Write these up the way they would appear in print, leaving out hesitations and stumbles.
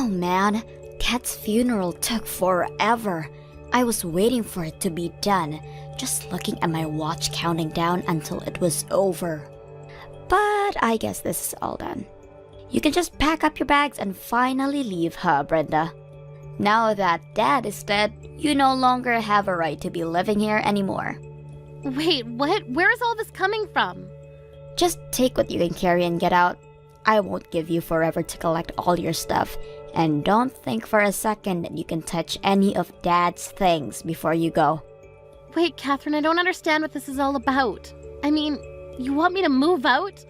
Oh man, Kat's funeral took forever. I was waiting for it to be done, just looking at my watch counting down until it was over. But I guess this is all done. You can just pack up your bags and finally leave, huh, Brenda? Now that Dad is dead, you no longer have a right to be living here anymore. Wait, what? Where is all this coming from? Just take what you can carry and get out. I won't give you forever to collect all your stuff, and don't think for a second that you can touch any of Dad's things before you go. Wait, Catherine, I don't understand what this is all about. I mean, you want me to move out?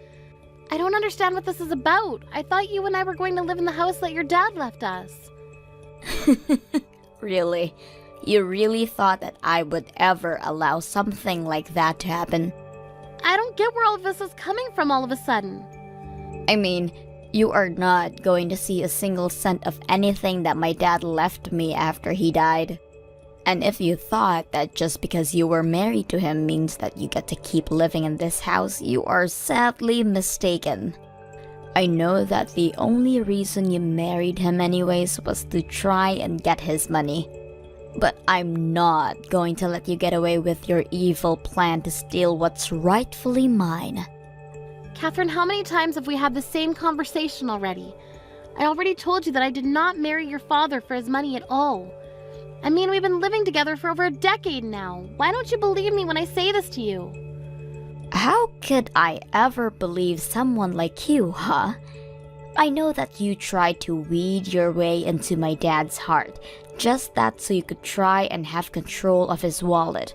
I don't understand what this is about. I thought you and I were going to live in the house that your dad left us. Really? You really thought that I would ever allow something like that to happen? I don't get where all of this is coming from all of a sudden. I mean, you are not going to see a single cent of anything that my dad left me after he died. And if you thought that just because you were married to him means that you get to keep living in this house, you are sadly mistaken. I know that the only reason you married him anyways was to try and get his money. But I'm not going to let you get away with your evil plan to steal what's rightfully mine. Catherine, how many times have we had the same conversation already? I already told you that I did not marry your father for his money at all. I mean, we've been living together for over a decade now. Why don't you believe me when I say this to you? How could I ever believe someone like you, huh? I know that you tried to weed your way into my dad's heart, just that so you could try and have control of his wallet.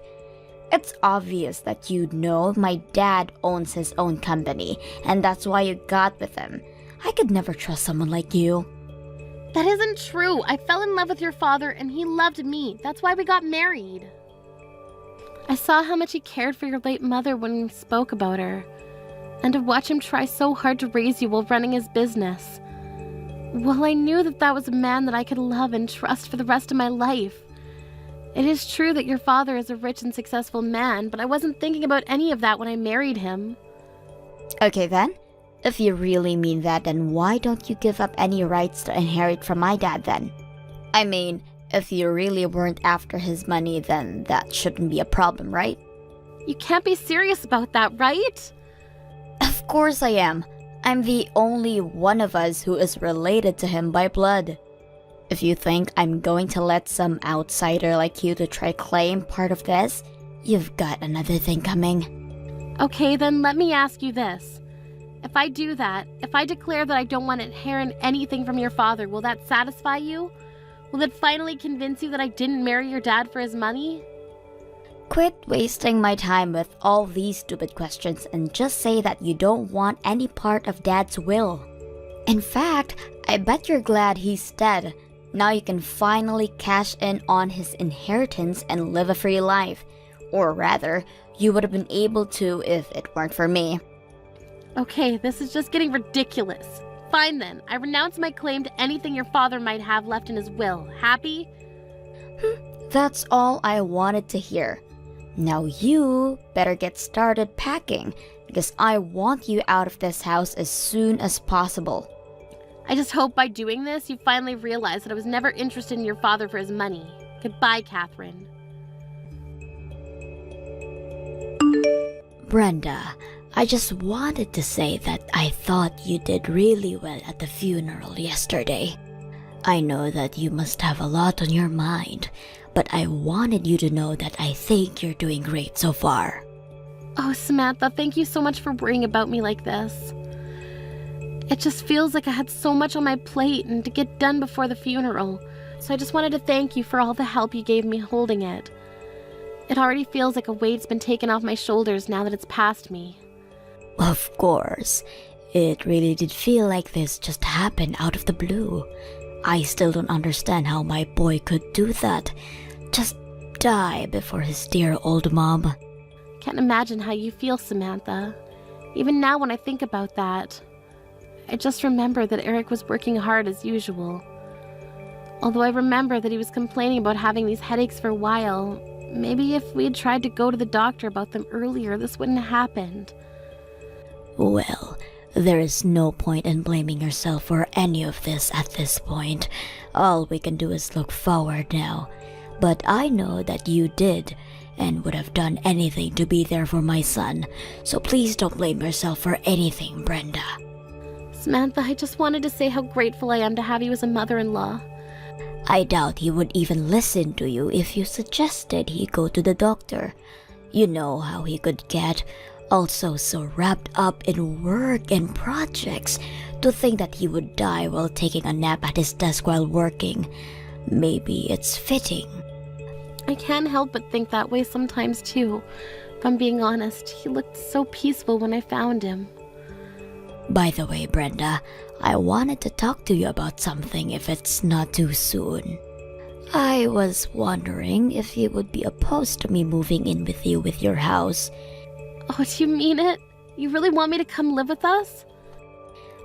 It's obvious that you know my dad owns his own company, and that's why you got with him. I could never trust someone like you. That isn't true. I fell in love with your father and he loved me. That's why we got married. I saw how much he cared for your late mother when we spoke about her. And to watch him try so hard to raise you while running his business. Well, I knew that that was a man that I could love and trust for the rest of my life. It is true that your father is a rich and successful man, but I wasn't thinking about any of that when I married him. Okay then, if you really mean that, then why don't you give up any rights to inherit from my dad then? I mean, if you really weren't after his money, then that shouldn't be a problem, right? You can't be serious about that, right? Of course I am. I'm the only one of us who is related to him by blood. If you think I'm going to let some outsider like you to try claim part of this, you've got another thing coming. Okay, then let me ask you this. If I do that, if I declare that I don't want to inherit anything from your father, will that satisfy you? Will it finally convince you that I didn't marry your dad for his money? Quit wasting my time with all these stupid questions and just say that you don't want any part of Dad's will. In fact, I bet you're glad he's dead. Now you can finally cash in on his inheritance and live a free life. Or rather, you would have been able to if it weren't for me. Okay, this is just getting ridiculous. Fine then, I renounce my claim to anything your father might have left in his will. Happy? That's all I wanted to hear. Now you better get started packing, because I want you out of this house as soon as possible. I just hope by doing this, you finally realize that I was never interested in your father for his money. Goodbye, Catherine. Brenda, I just wanted to say that I thought you did really well at the funeral yesterday. I know that you must have a lot on your mind, but I wanted you to know that I think you're doing great so far. Oh, Samantha, thank you so much for worrying about me like this. It just feels like I had so much on my plate and to get done before the funeral. So I just wanted to thank you for all the help you gave me holding it. It already feels like a weight's been taken off my shoulders now that it's past me. Of course. It really did feel like this just happened out of the blue. I still don't understand how my boy could do that. Just die before his dear old mom. Can't imagine how you feel, Samantha. Even now when I think about that, I just remember that Eric was working hard as usual. Although I remember that he was complaining about having these headaches for a while, maybe if we had tried to go to the doctor about them earlier, this wouldn't have happened. Well, There is no point in blaming yourself for any of this at this point. All we can do is look forward now. But I know that you did and would have done anything to be there for my son. So please don't blame yourself for anything, Brenda. Samantha, I just wanted to say how grateful I am to have you as a mother-in-law. I doubt he would even listen to you if you suggested he go to the doctor. You know how he could get, also so wrapped up in work and projects, to think that he would die while taking a nap at his desk while working. Maybe it's fitting. I can't help but think that way sometimes too. If I'm being honest, he looked so peaceful when I found him. By the way, Brenda, I wanted to talk to you about something if it's not too soon. I was wondering if you would be opposed to me moving in with you with your house. Oh, do you mean it? You really want me to come live with us?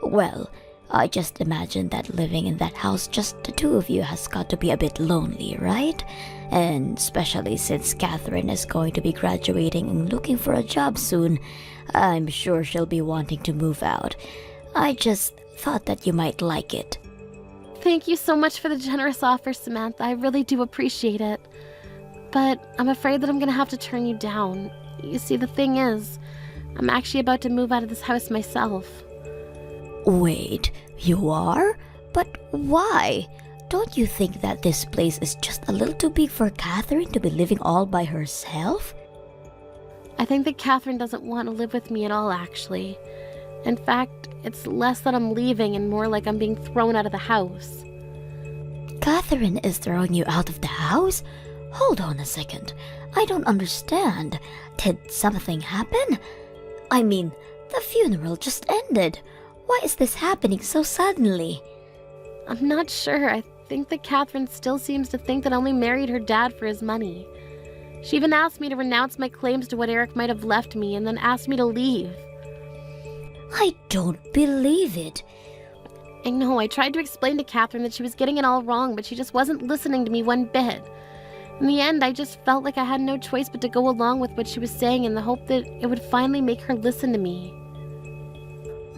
Well, I just imagine that living in that house just the two of you has got to be a bit lonely, right? And especially since Catherine is going to be graduating and looking for a job soon, I'm sure she'll be wanting to move out. I just thought that you might like it. Thank you so much for the generous offer, Samantha. I really do appreciate it. But I'm afraid that I'm gonna have to turn you down. You see, the thing is, I'm actually about to move out of this house myself. Wait, you are? But why? Don't you think that this place is just a little too big for Catherine to be living all by herself? I think that Catherine doesn't want to live with me at all, actually. In fact, it's less that I'm leaving and more like I'm being thrown out of the house. Catherine is throwing you out of the house? Hold on a second. I don't understand. Did something happen? I mean, the funeral just ended. Why is this happening so suddenly? I'm not sure. I think that Catherine still seems to think that I only married her dad for his money. She even asked me to renounce my claims to what Eric might have left me and then asked me to leave. I don't believe it. I know, I tried to explain to Catherine that she was getting it all wrong, but she just wasn't listening to me one bit. In the end, I just felt like I had no choice but to go along with what she was saying in the hope that it would finally make her listen to me.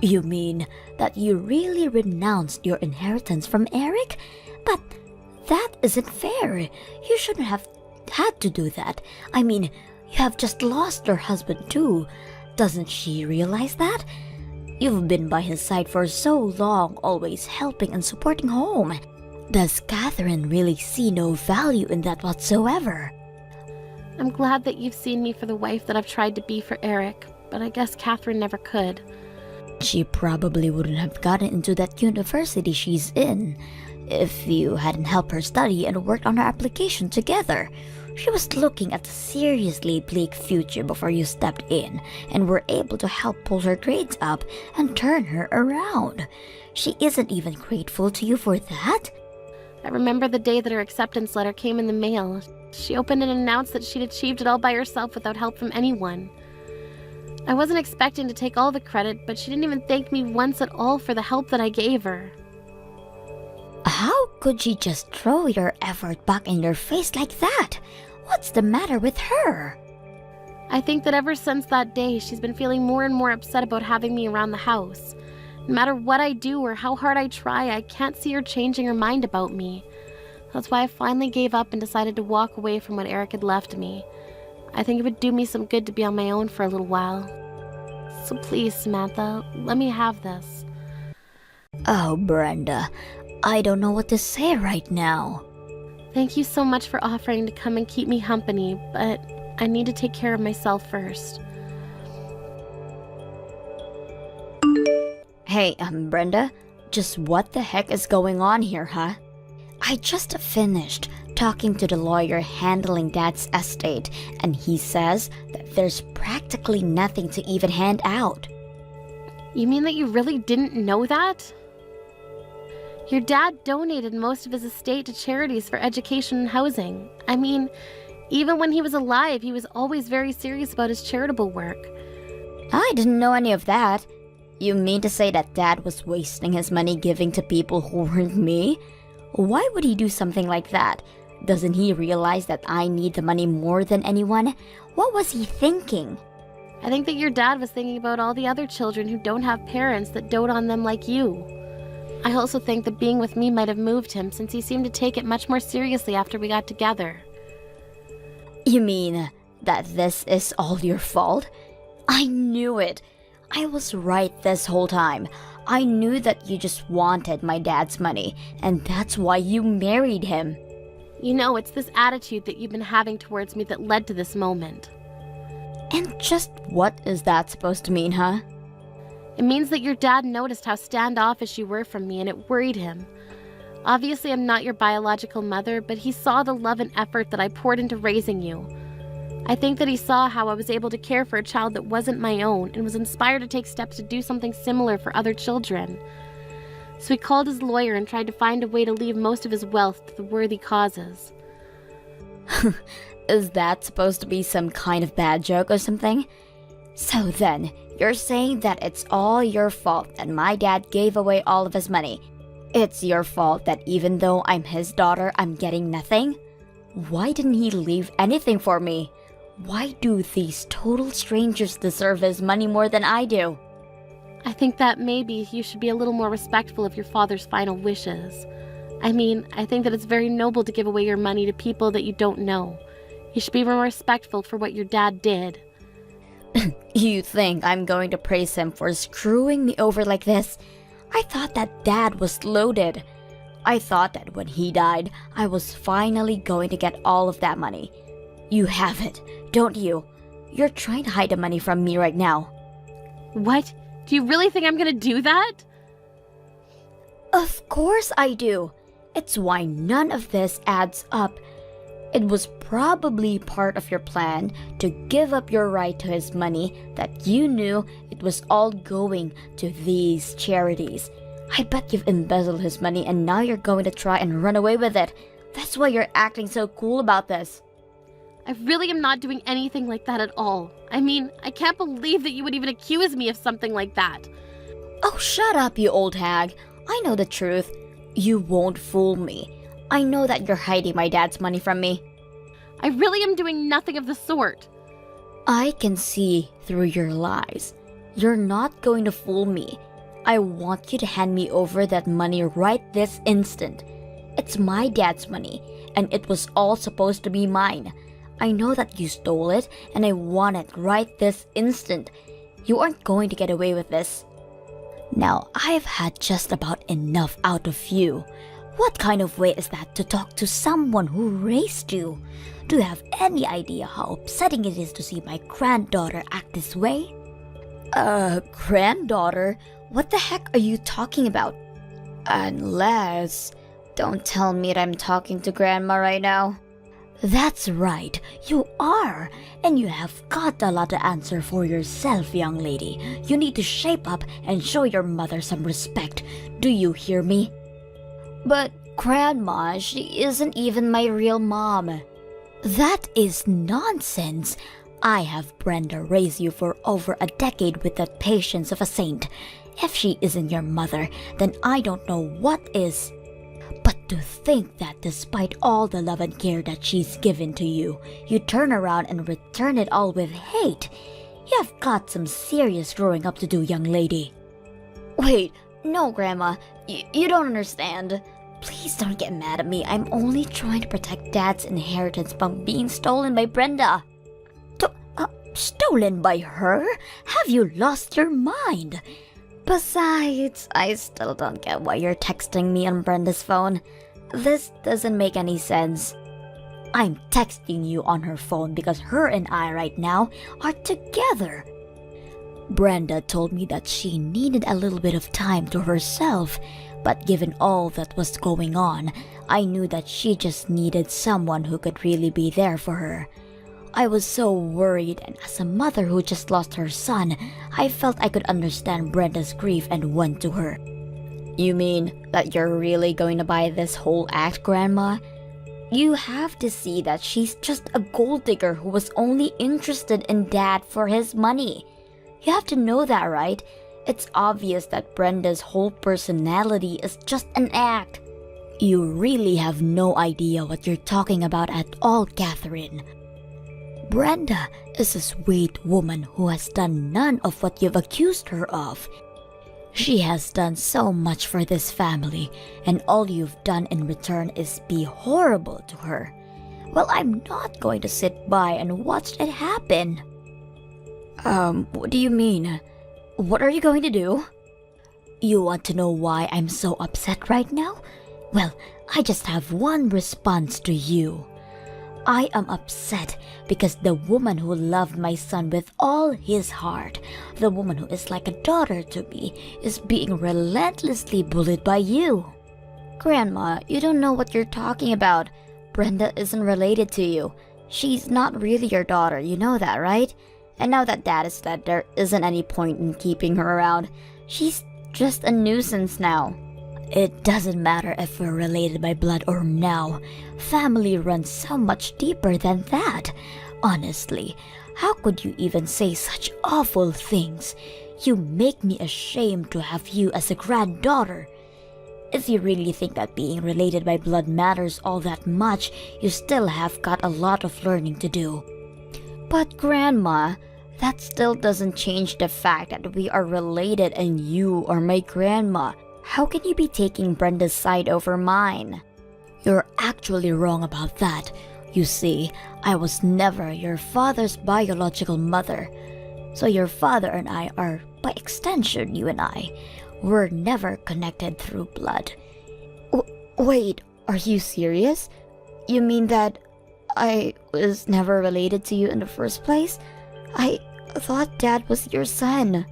You mean that you really renounced your inheritance from Eric? But that isn't fair. You shouldn't have had to do that. I mean, you have just lost your husband too. Doesn't she realize that? You've been by his side for so long, always helping and supporting home. Does Catherine really see no value in that whatsoever? I'm glad that you've seen me for the wife that I've tried to be for Eric, but I guess Catherine never could. She probably wouldn't have gotten into that university she's in if you hadn't helped her study and worked on her application together. She was looking at a seriously bleak future before you stepped in and were able to help pull her grades up and turn her around. She isn't even grateful to you for that? I remember the day that her acceptance letter came in the mail. She opened and announced that she'd achieved it all by herself without help from anyone. I wasn't expecting to take all the credit, but she didn't even thank me once at all for the help that I gave her. How could she just throw your effort back in your face like that? What's the matter with her? I think that ever since that day, she's been feeling more and more upset about having me around the house. No matter what I do or how hard I try, I can't see her changing her mind about me. That's why I finally gave up and decided to walk away from what Eric had left me. I think it would do me some good to be on my own for a little while. So please, Samantha, let me have this. Oh, Brenda, I don't know what to say right now. Thank you so much for offering to come and keep me company, but I need to take care of myself first. Hey, Brenda, just what the heck is going on here, huh? I just finished talking to the lawyer handling Dad's estate, and he says that there's practically nothing to even hand out. You mean that you really didn't know that? Your dad donated most of his estate to charities for education and housing. I mean, even when he was alive, he was always very serious about his charitable work. I didn't know any of that. You mean to say that Dad was wasting his money giving to people who weren't me? Why would he do something like that? Doesn't he realize that I need the money more than anyone? What was he thinking? I think that your dad was thinking about all the other children who don't have parents that dote on them like you. I also think that being with me might have moved him, since he seemed to take it much more seriously after we got together. You mean that this is all your fault? I knew it. I was right this whole time. I knew that you just wanted my dad's money, and that's why you married him. You know, it's this attitude that you've been having towards me that led to this moment. And just what is that supposed to mean, huh? It means that your dad noticed how standoffish you were from me, and it worried him. Obviously, I'm not your biological mother, but he saw the love and effort that I poured into raising you. I think that he saw how I was able to care for a child that wasn't my own, and was inspired to take steps to do something similar for other children. So he called his lawyer and tried to find a way to leave most of his wealth to the worthy causes. Is that supposed to be some kind of bad joke or something? So then, you're saying that it's all your fault that my dad gave away all of his money. It's your fault that even though I'm his daughter, I'm getting nothing? Why didn't he leave anything for me? Why do these total strangers deserve his money more than I do? I think that maybe you should be a little more respectful of your father's final wishes. I mean, I think that it's very noble to give away your money to people that you don't know. You should be more respectful for what your dad did. You think I'm going to praise him for screwing me over like this? I thought that dad was loaded. I thought that when he died, I was finally going to get all of that money. You have it, don't you? You're trying to hide the money from me right now. What? Do you really think I'm gonna do that? Of course I do. It's why none of this adds up. It was probably part of your plan to give up your right to his money that you knew it was all going to these charities. I bet you've embezzled his money and now you're going to try and run away with it. That's why you're acting so cool about this. I really am not doing anything like that at all. I mean, I can't believe that you would even accuse me of something like that. Oh, shut up, you old hag. I know the truth. You won't fool me. I know that you're hiding my dad's money from me. I really am doing nothing of the sort. I can see through your lies. You're not going to fool me. I want you to hand me over that money right this instant. It's my dad's money, and it was all supposed to be mine. I know that you stole it, and I want it right this instant. You aren't going to get away with this. Now, I've had just about enough out of you. What kind of way is that to talk to someone who raised you? Do you have any idea how upsetting it is to see my granddaughter act this way? Granddaughter? What the heck are you talking about? Unless... Don't tell me that I'm talking to Grandma right now. That's right, you are. And you have got a lot to answer for yourself, young lady. You need to shape up and show your mother some respect. Do you hear me? But, Grandma, she isn't even my real mom. That is nonsense. I have Brenda raise you for over a decade with the patience of a saint. If she isn't your mother, then I don't know what is. But to think that despite all the love and care that she's given to you, you turn around and return it all with hate. You have got some serious growing up to do, young lady. Wait, no, Grandma. You don't understand. Please don't get mad at me. I'm only trying to protect Dad's inheritance from being stolen by Brenda. Stolen by her? Have you lost your mind? Besides, I still don't get why you're texting me on Brenda's phone. This doesn't make any sense. I'm texting you on her phone because her and I right now are together. Brenda told me that she needed a little bit of time to herself, but given all that was going on, I knew that she just needed someone who could really be there for her. I was so worried, and as a mother who just lost her son, I felt I could understand Brenda's grief and went to her. You mean that you're really going to buy this whole act, Grandma? You have to see that she's just a gold digger who was only interested in Dad for his money. You have to know that, right? It's obvious that Brenda's whole personality is just an act. You really have no idea what you're talking about at all, Catherine. Brenda is a sweet woman who has done none of what you've accused her of. She has done so much for this family, and all you've done in return is be horrible to her. Well, I'm not going to sit by and watch it happen. What do you mean? What are you going to do? You want to know why I'm so upset right now? Well, I just have one response to you. I am upset because the woman who loved my son with all his heart, the woman who is like a daughter to me, is being relentlessly bullied by you. Grandma, you don't know what you're talking about. Brenda isn't related to you. She's not really your daughter, you know that, right? And now that Dad is dead, there isn't any point in keeping her around. She's just a nuisance now. It doesn't matter if we're related by blood or now. Family runs so much deeper than that. Honestly, how could you even say such awful things? You make me ashamed to have you as a granddaughter. If you really think that being related by blood matters all that much, you still have got a lot of learning to do. But Grandma, that still doesn't change the fact that we are related and you are my grandma. How can you be taking Brenda's side over mine? You're actually wrong about that. You see, I was never your father's biological mother. So your father and I are, by extension, you and I, were never connected through blood. Wait, are you serious? You mean that I was never related to you in the first place? I thought Dad was your son.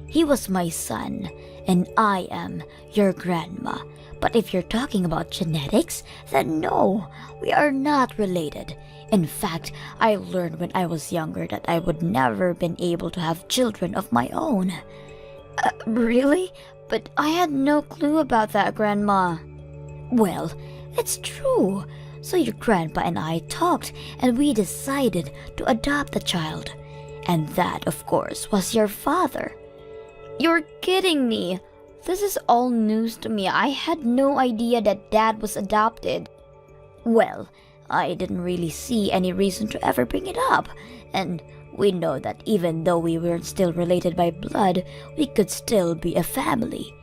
He was my son, and I am your grandma. But if you're talking about genetics, then no, we are not related. In fact, I learned when I was younger that I would never been able to have children of my own. Really? But I had no clue about that, Grandma. Well, it's true. So your grandpa and I talked, and we decided to adopt the child. And that, of course, was your father. You're kidding me. This is all news to me. I had no idea that Dad was adopted. Well, I didn't really see any reason to ever bring it up. And we know that even though we weren't still related by blood, we could still be a family.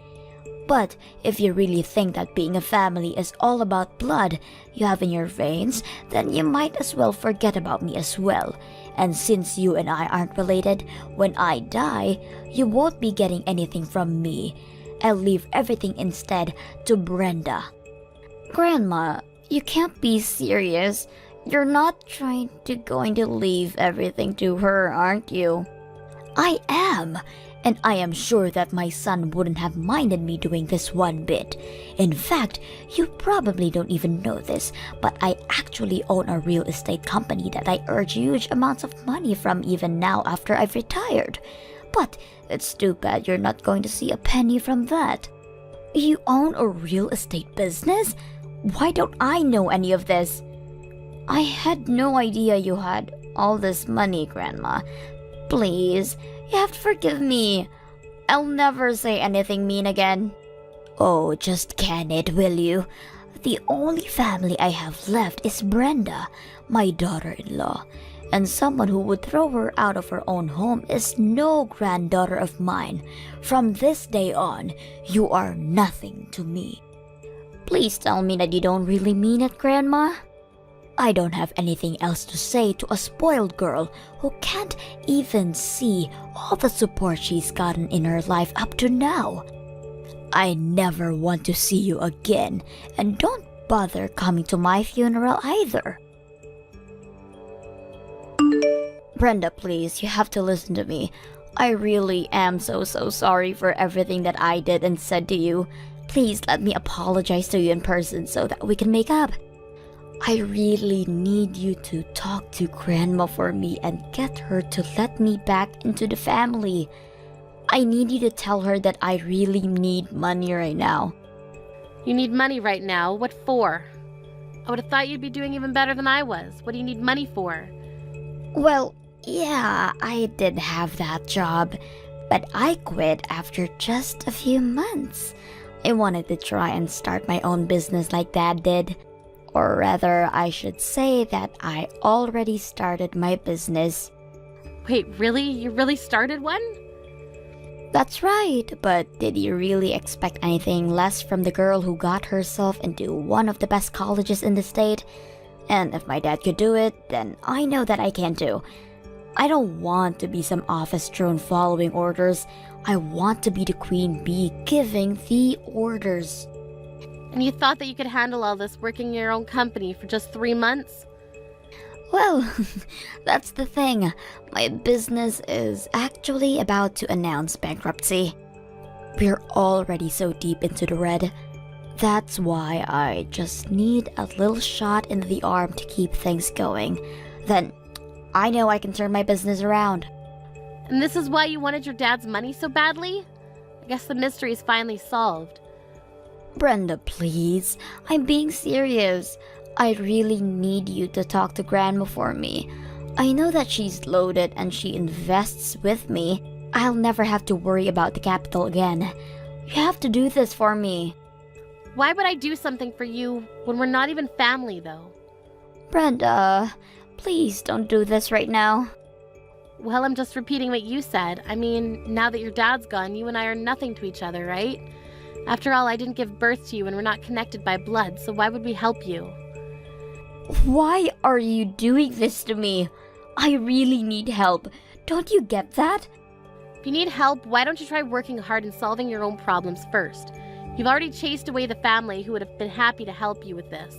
But if you really think that being a family is all about blood you have in your veins, then you might as well forget about me as well. And since you and I aren't related, when I die, you won't be getting anything from me. I'll leave everything instead to Brenda. Grandma, you can't be serious. You're not going to leave everything to her, aren't you? I am. And I am sure that my son wouldn't have minded me doing this one bit. In fact, you probably don't even know this, but I actually own a real estate company that I earn huge amounts of money from even now after I've retired. But it's too bad you're not going to see a penny from that. You own a real estate business? Why don't I know any of this? I had no idea you had all this money, Grandma. Please, you have to forgive me. I'll never say anything mean again. Oh, just can it, will you? The only family I have left is Brenda, my daughter-in-law. And someone who would throw her out of her own home is no granddaughter of mine. From this day on, you are nothing to me. Please tell me that you don't really mean it, Grandma. I don't have anything else to say to a spoiled girl who can't even see all the support she's gotten in her life up to now. I never want to see you again, and don't bother coming to my funeral either. Brenda, please, you have to listen to me. I really am so sorry for everything that I did and said to you. Please let me apologize to you in person so that we can make up. I really need you to talk to Grandma for me and get her to let me back into the family. I need you to tell her that I really need money right now. You need money right now? What for? I would have thought you'd be doing even better than I was. What do you need money for? Well, yeah, I did have that job, but I quit after just a few months. I wanted to try and start my own business like Dad did. Or rather, I should say that I already started my business. Wait, really? You really started one? That's right, but did you really expect anything less from the girl who got herself into one of the best colleges in the state? And if my dad could do it, then I know that I can too. I don't want to be some office drone following orders. I want to be the queen bee giving the orders. And you thought that you could handle all this working in your own company for just 3 months? Well, that's the thing. My business is actually about to announce bankruptcy. We're already so deep into the red. That's why I just need a little shot in the arm to keep things going. Then I know I can turn my business around. And this is why you wanted your dad's money so badly? I guess the mystery is finally solved. Brenda, please. I'm being serious. I really need you to talk to Grandma for me. I know that she's loaded and she invests with me. I'll never have to worry about the capital again. You have to do this for me. Why would I do something for you when we're not even family, though? Brenda, please don't do this right now. Well, I'm just repeating what you said. I mean, now that your dad's gone, you and I are nothing to each other, right? After all, I didn't give birth to you and we're not connected by blood, so why would we help you? Why are you doing this to me? I really need help. Don't you get that? If you need help, why don't you try working hard and solving your own problems first? You've already chased away the family who would have been happy to help you with this.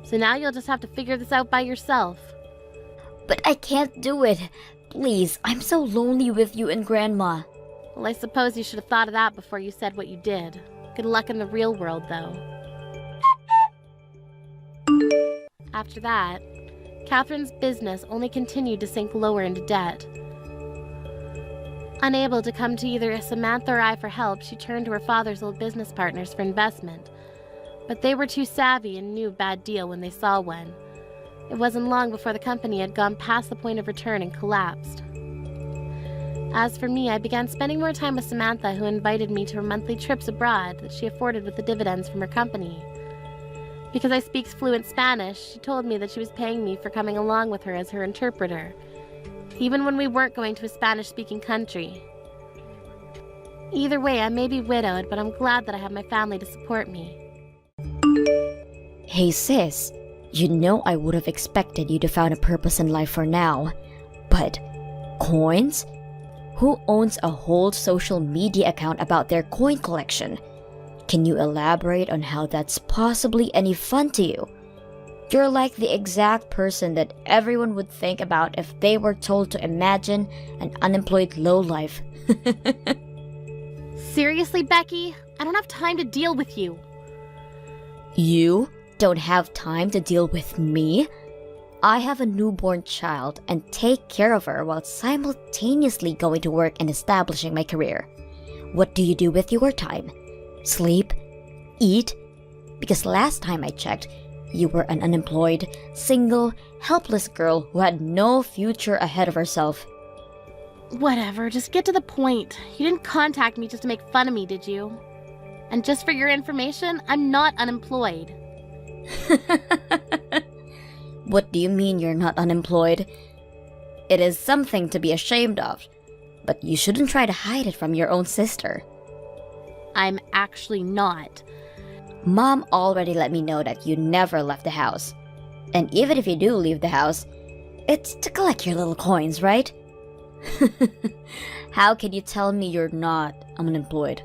So now you'll just have to figure this out by yourself. But I can't do it. Please, I'm so lonely with you and Grandma. Well, I suppose you should have thought of that before you said what you did. Good luck in the real world, though. After that, Catherine's business only continued to sink lower into debt. Unable to come to either Samantha or I for help, she turned to her father's old business partners for investment. But they were too savvy and knew a bad deal when they saw one. It wasn't long before the company had gone past the point of return and collapsed. As for me, I began spending more time with Samantha, who invited me to her monthly trips abroad that she afforded with the dividends from her company. Because I speak fluent Spanish, she told me that she was paying me for coming along with her as her interpreter, even when we weren't going to a Spanish-speaking country. Either way, I may be widowed, but I'm glad that I have my family to support me. Hey sis, you know I would have expected you to find a purpose in life for now. But coins? Who owns a whole social media account about their coin collection? Can you elaborate on how that's possibly any fun to you? You're like the exact person that everyone would think about if they were told to imagine an unemployed lowlife. Seriously, Becky? I don't have time to deal with you. You don't have time to deal with me? I have a newborn child and take care of her while simultaneously going to work and establishing my career. What do you do with your time? Sleep? Eat? Because last time I checked, you were an unemployed, single, helpless girl who had no future ahead of herself. Whatever, just get to the point. You didn't contact me just to make fun of me, did you? And just for your information, I'm not unemployed. What do you mean you're not unemployed? It is something to be ashamed of, but you shouldn't try to hide it from your own sister. I'm actually not. Mom already let me know that you never left the house. And even if you do leave the house, it's to collect your little coins, right? How can you tell me you're not unemployed?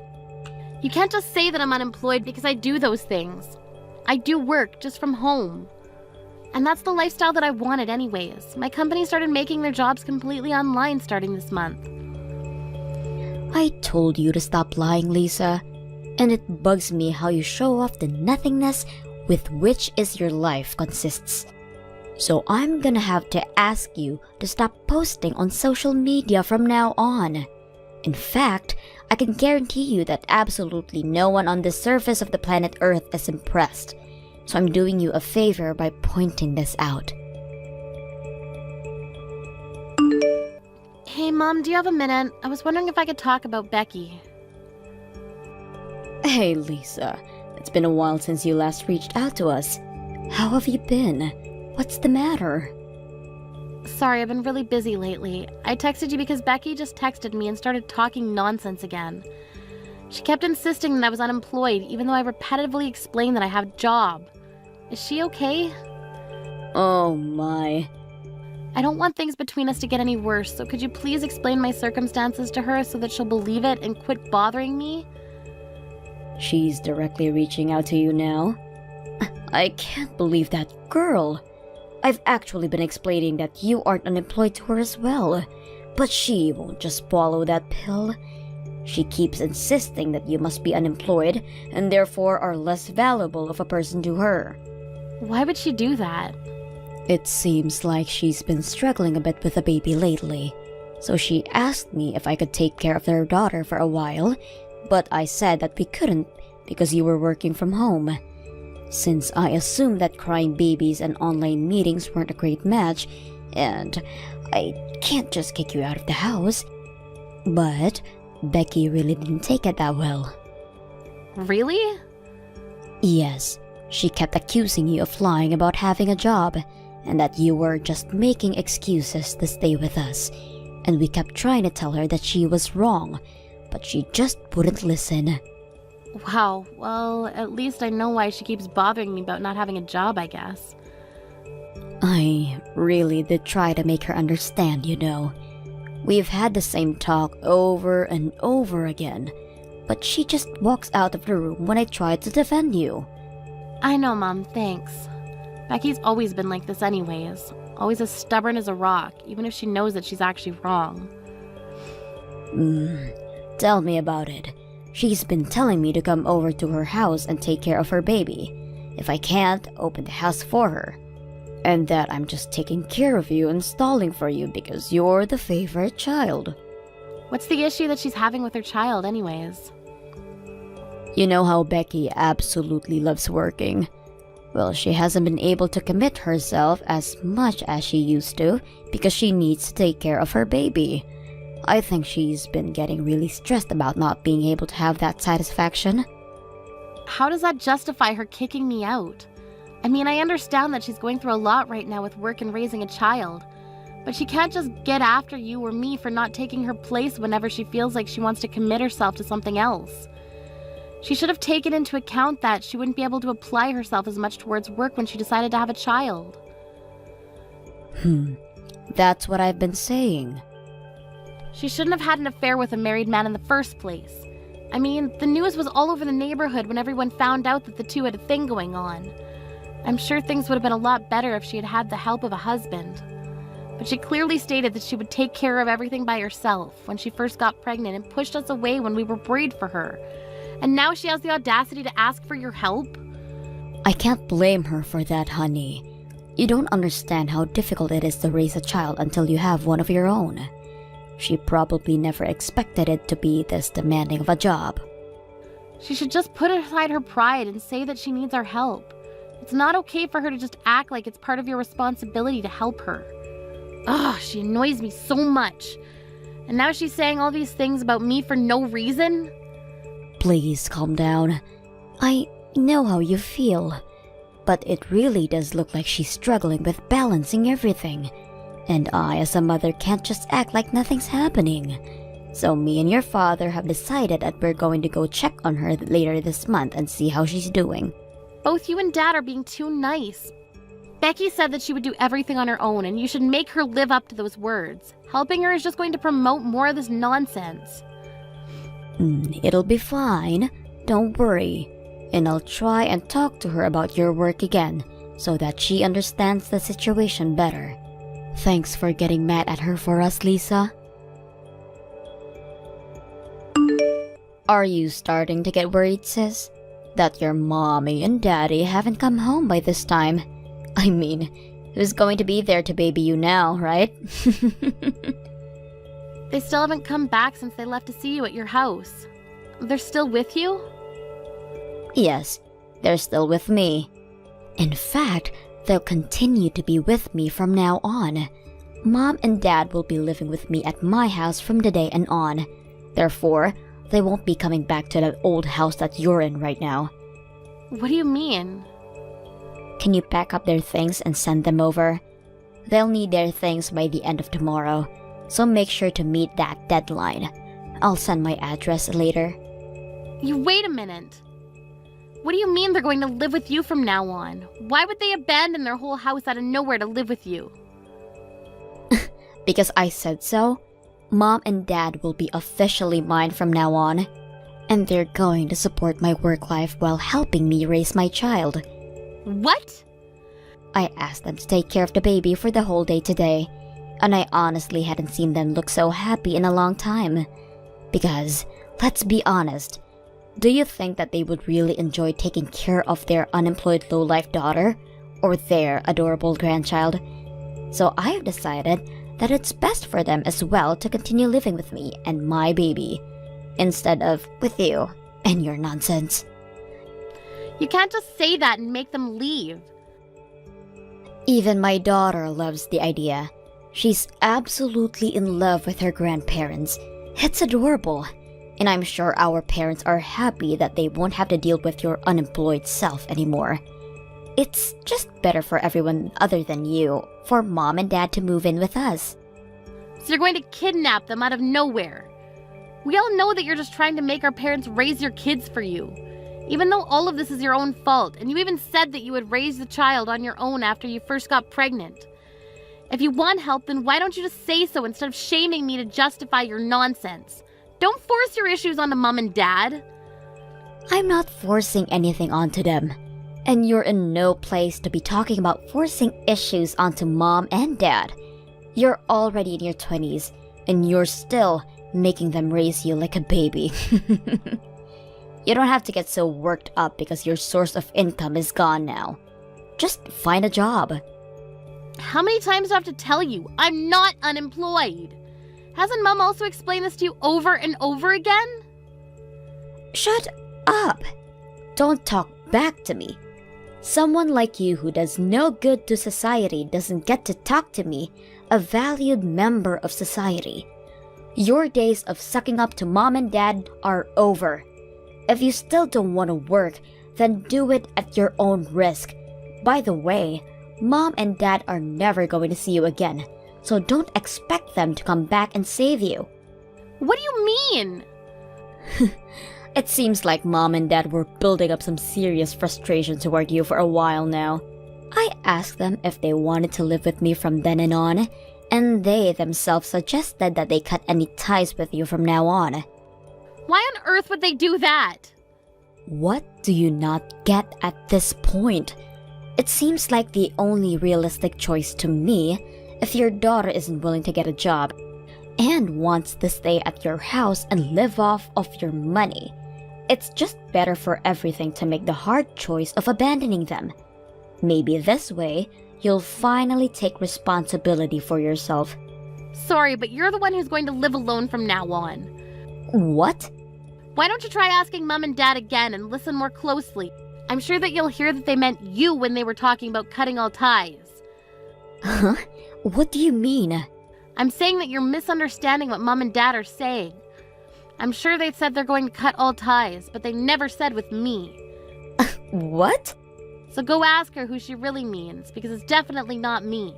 You can't just say that I'm unemployed because I do those things. I do work just from home. And that's the lifestyle that I wanted anyways. My company started making their jobs completely online starting this month. I told you to stop lying, Lisa. And it bugs me how you show off the nothingness with which is your life consists. So I'm gonna have to ask you to stop posting on social media from now on. In fact, I can guarantee you that absolutely no one on the surface of the planet Earth is impressed. So I'm doing you a favor by pointing this out. Hey Mom, do you have a minute? I was wondering if I could talk about Becky. Hey Lisa, it's been a while since you last reached out to us. How have you been? What's the matter? Sorry, I've been really busy lately. I texted you because Becky just texted me and started talking nonsense again. She kept insisting that I was unemployed, even though I repetitively explained that I have a job. Is she okay? Oh my. I don't want things between us to get any worse, so could you please explain my circumstances to her so that she'll believe it and quit bothering me? She's directly reaching out to you now? I can't believe that girl. I've actually been explaining that you aren't unemployed to her as well, but she won't just swallow that pill. She keeps insisting that you must be unemployed and therefore are less valuable of a person to her. Why would she do that? It seems like she's been struggling a bit with the baby lately, so she asked me if I could take care of their daughter for a while, but I said that we couldn't because you were working from home. Since I assumed that crying babies and online meetings weren't a great match, and I can't just kick you out of the house. But Becky really didn't take it that well. Really? Yes, she kept accusing you of lying about having a job, and that you were just making excuses to stay with us, and we kept trying to tell her that she was wrong, but she just wouldn't listen. Wow, well, at least I know why she keeps bothering me about not having a job, I guess. I really did try to make her understand, you know. We've had the same talk over and over again, but she just walks out of the room when I try to defend you. I know, Mom, thanks. Becky's always been like this anyways. Always as stubborn as a rock, even if she knows that she's actually wrong. Tell me about it. She's been telling me to come over to her house and take care of her baby. If I can't, open the house for her. And that I'm just taking care of you and stalling for you because you're the favorite child. What's the issue that she's having with her child anyways? You know how Becky absolutely loves working. Well, she hasn't been able to commit herself as much as she used to because she needs to take care of her baby. I think she's been getting really stressed about not being able to have that satisfaction. How does that justify her kicking me out? I mean, I understand that she's going through a lot right now with work and raising a child, but she can't just get after you or me for not taking her place whenever she feels like she wants to commit herself to something else. She should have taken into account that she wouldn't be able to apply herself as much towards work when she decided to have a child. That's what I've been saying. She shouldn't have had an affair with a married man in the first place. I mean, the news was all over the neighborhood when everyone found out that the two had a thing going on. I'm sure things would have been a lot better if she had had the help of a husband. But she clearly stated that she would take care of everything by herself when she first got pregnant and pushed us away when we were worried for her. And now she has the audacity to ask for your help? I can't blame her for that, honey. You don't understand how difficult it is to raise a child until you have one of your own. She probably never expected it to be this demanding of a job. She should just put aside her pride and say that she needs our help. It's not okay for her to just act like it's part of your responsibility to help her. Ugh, she annoys me so much. And now she's saying all these things about me for no reason? Please calm down. I know how you feel, but it really does look like she's struggling with balancing everything. And I, as a mother, can't just act like nothing's happening. So me and your father have decided that we're going to go check on her later this month and see how she's doing. Both you and Dad are being too nice. Becky said that she would do everything on her own, and you should make her live up to those words. Helping her is just going to promote more of this nonsense. It'll be fine. Don't worry. And I'll try and talk to her about your work again, so that she understands the situation better. Thanks for getting mad at her for us, Lisa. Are you starting to get worried, sis? That your mommy and daddy haven't come home by this time? I mean, who's going to be there to baby you now, right? They still haven't come back since they left to see you at your house. They're still with you? Yes, they're still with me. In fact, they'll continue to be with me from now on. Mom and Dad will be living with me at my house from today and on. Therefore, they won't be coming back to that old house that you're in right now. What do you mean? can you pack up their things and send them over? They'll need their things by the end of tomorrow, so make sure to meet that deadline. I'll send my address later. You wait a minute. What do you mean they're going to live with you from now on? Why would they abandon their whole house out of nowhere to live with you? Because I said so. Mom and Dad will be officially mine from now on. And they're going to support my work life while helping me raise my child. What? I asked them to take care of the baby for the whole day today, and I honestly hadn't seen them look so happy in a long time. Because, let's be honest, do you think that they would really enjoy taking care of their unemployed low-life daughter or their adorable grandchild? So I have decided that it's best for them as well to continue living with me and my baby, instead of with you and your nonsense. You can't just say that and make them leave. Even my daughter loves the idea. She's absolutely in love with her grandparents. It's adorable. And I'm sure our parents are happy that they won't have to deal with your unemployed self anymore. It's just better for everyone other than you, for Mom and Dad to move in with us. So you're going to kidnap them out of nowhere. We all know that you're just trying to make our parents raise your kids for you. Even though all of this is your own fault, and you even said that you would raise the child on your own after you first got pregnant. If you want help, then why don't you just say so instead of shaming me to justify your nonsense? Don't force your issues onto Mom and Dad. I'm not forcing anything onto them. And you're in no place to be talking about forcing issues onto Mom and Dad. You're already in your 20s, and you're still making them raise you like a baby. You don't have to get so worked up because your source of income is gone now. Just find a job. How many times do I have to tell you? I'm not unemployed. Hasn't Mom also explained this to you over and over again? Shut up! Don't talk back to me. Someone like you who does no good to society doesn't get to talk to me, a valued member of society. Your days of sucking up to Mom and Dad are over. If you still don't want to work, then do it at your own risk. By the way, Mom and Dad are never going to see you again, so don't expect them to come back and save you. What do you mean? It seems like Mom and Dad were building up some serious frustration toward you for a while now. I asked them if they wanted to live with me from then and on, and they themselves suggested that they cut any ties with you from now on. Why on earth would they do that? What do you not get at this point? It seems like the only realistic choice to me if your daughter isn't willing to get a job and wants to stay at your house and live off of your money. It's just better for everything to make the hard choice of abandoning them. Maybe this way, you'll finally take responsibility for yourself. Sorry, but you're the one who's going to live alone from now on. What? Why don't you try asking Mom and Dad again and listen more closely? I'm sure that you'll hear that they meant you when they were talking about cutting all ties. Huh? What do you mean? I'm saying that you're misunderstanding what Mom and Dad are saying. I'm sure they said they're going to cut all ties, but they never said with me. What? So go ask her who she really means, because it's definitely not me.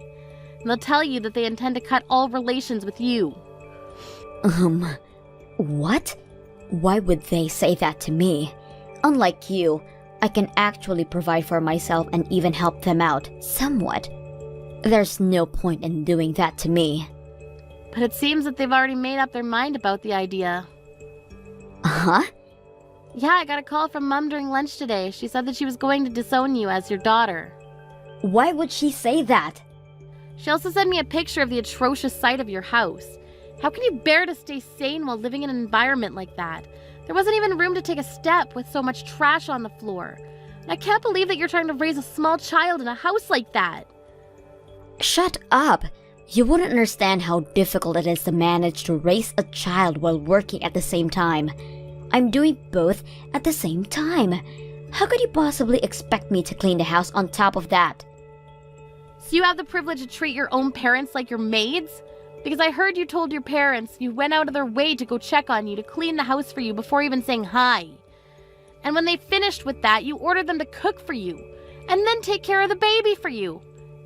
And they'll tell you that they intend to cut all relations with you. What? Why would they say that to me? Unlike you, I can actually provide for myself and even help them out, somewhat. There's no point in doing that to me. But it seems that they've already made up their mind about the idea. Huh? Yeah, I got a call from Mom during lunch today. She said that she was going to disown you as your daughter. Why would she say that? She also sent me a picture of the atrocious sight of your house. How can you bear to stay sane while living in an environment like that? There wasn't even room to take a step with so much trash on the floor. And I can't believe that you're trying to raise a small child in a house like that. Shut up! You wouldn't understand how difficult it is to manage to raise a child while working at the same time. I'm doing both at the same time. How could you possibly expect me to clean the house on top of that? So you have the privilege to treat your own parents like your maids? Because I heard you told your parents you went out of their way to go check on you, to clean the house for you before even saying hi. And when they finished with that, you ordered them to cook for you. and then take care of the baby for you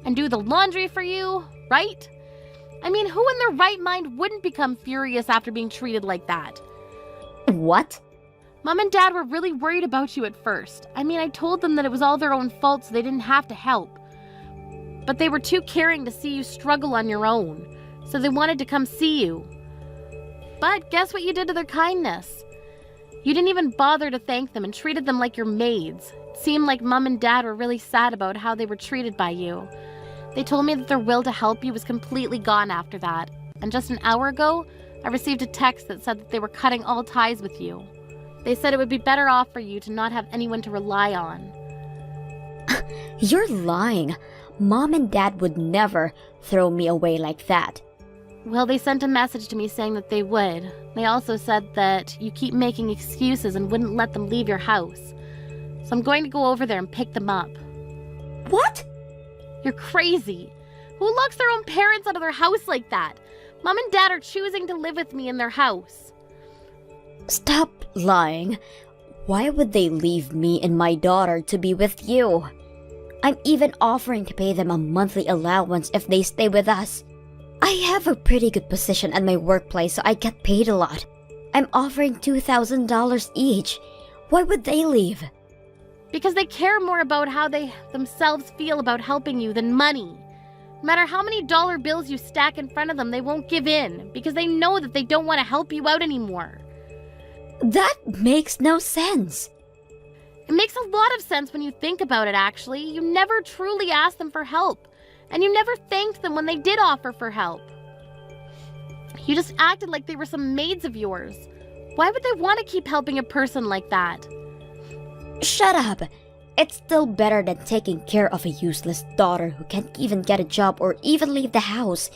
and do the laundry for you, right? I mean, who in their right mind wouldn't become furious after being treated like that? What? Mom and Dad were really worried about you at first. I mean, I told them that it was all their own fault so they didn't have to help. But they were too caring to see you struggle on your own, so they wanted to come see you. But guess what you did to their kindness? You didn't even bother to thank them and treated them like your maids. It seemed like Mom and Dad were really sad about how they were treated by you. They told me that their will to help you was completely gone after that. And just an hour ago, I received a text that said that they were cutting all ties with you. They said it would be better off for you to not have anyone to rely on. You're lying. Mom and Dad would never throw me away like that. Well, they sent a message to me saying that they would. They also said that you keep making excuses and wouldn't let them leave your house. So I'm going to go over there and pick them up. What? You're crazy. Who locks their own parents out of their house like that? Mom and Dad are choosing to live with me in their house. Stop lying. Why would they leave me and my daughter to be with you? I'm even offering to pay them a monthly allowance if they stay with us. I have a pretty good position at my workplace, so I get paid a lot. I'm offering $2,000 each. Why would they leave? Because they care more about how they themselves feel about helping you than money. No matter how many dollar bills you stack in front of them, they won't give in because they know that they don't want to help you out anymore. That makes no sense. It makes a lot of sense when you think about it, actually. You never truly asked them for help, and you never thanked them when they did offer for help. You just acted like they were some maids of yours. Why would they want to keep helping a person like that? Shut up. It's still better than taking care of a useless daughter who can't even get a job or even leave the house.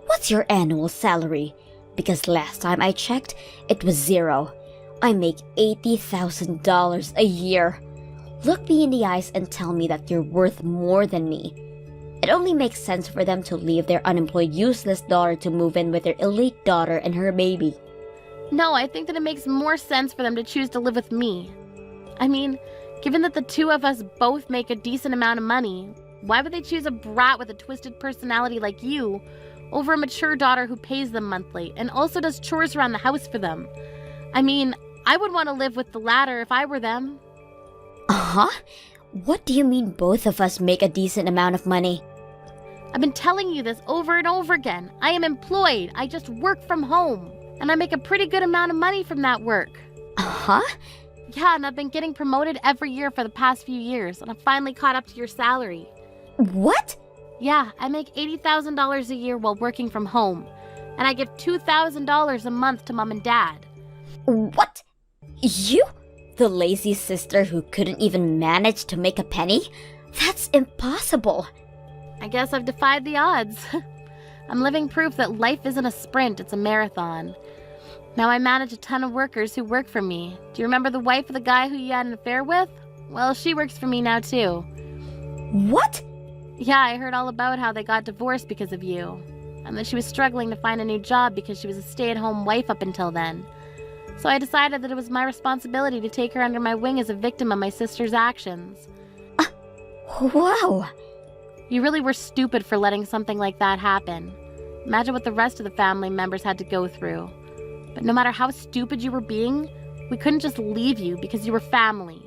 What's your annual salary? Because last time I checked, it was zero. I make $80,000 a year. Look me in the eyes and tell me that you're worth more than me. It only makes sense for them to leave their unemployed, useless daughter to move in with their elite daughter and her baby. No, I think that it makes more sense for them to choose to live with me. I mean, given that the two of us both make a decent amount of money, why would they choose a brat with a twisted personality like you over a mature daughter who pays them monthly and also does chores around the house for them? I mean, I would want to live with the latter if I were them. Uh-huh? What do you mean both of us make a decent amount of money? I've been telling you this over and over again. I am employed. I just work from home. And I make a pretty good amount of money from that work. Uh-huh? Yeah, and I've been getting promoted every year for the past few years, and I've finally caught up to your salary. What? Yeah, I make $80,000 a year while working from home, and I give $2,000 a month to Mom and Dad. What? You? The lazy sister who couldn't even manage to make a penny? That's impossible. I guess I've defied the odds. I'm living proof that life isn't a sprint, it's a marathon. Now I manage a ton of workers who work for me. Do you remember the wife of the guy who you had an affair with? Well, she works for me now too. What? Yeah, I heard all about how they got divorced because of you. And that she was struggling to find a new job because she was a stay-at-home wife up until then. So I decided that it was my responsibility to take her under my wing as a victim of my sister's actions. Wow. You really were stupid for letting something like that happen. Imagine what the rest of the family members had to go through. But no matter how stupid you were being, we couldn't just leave you because you were family.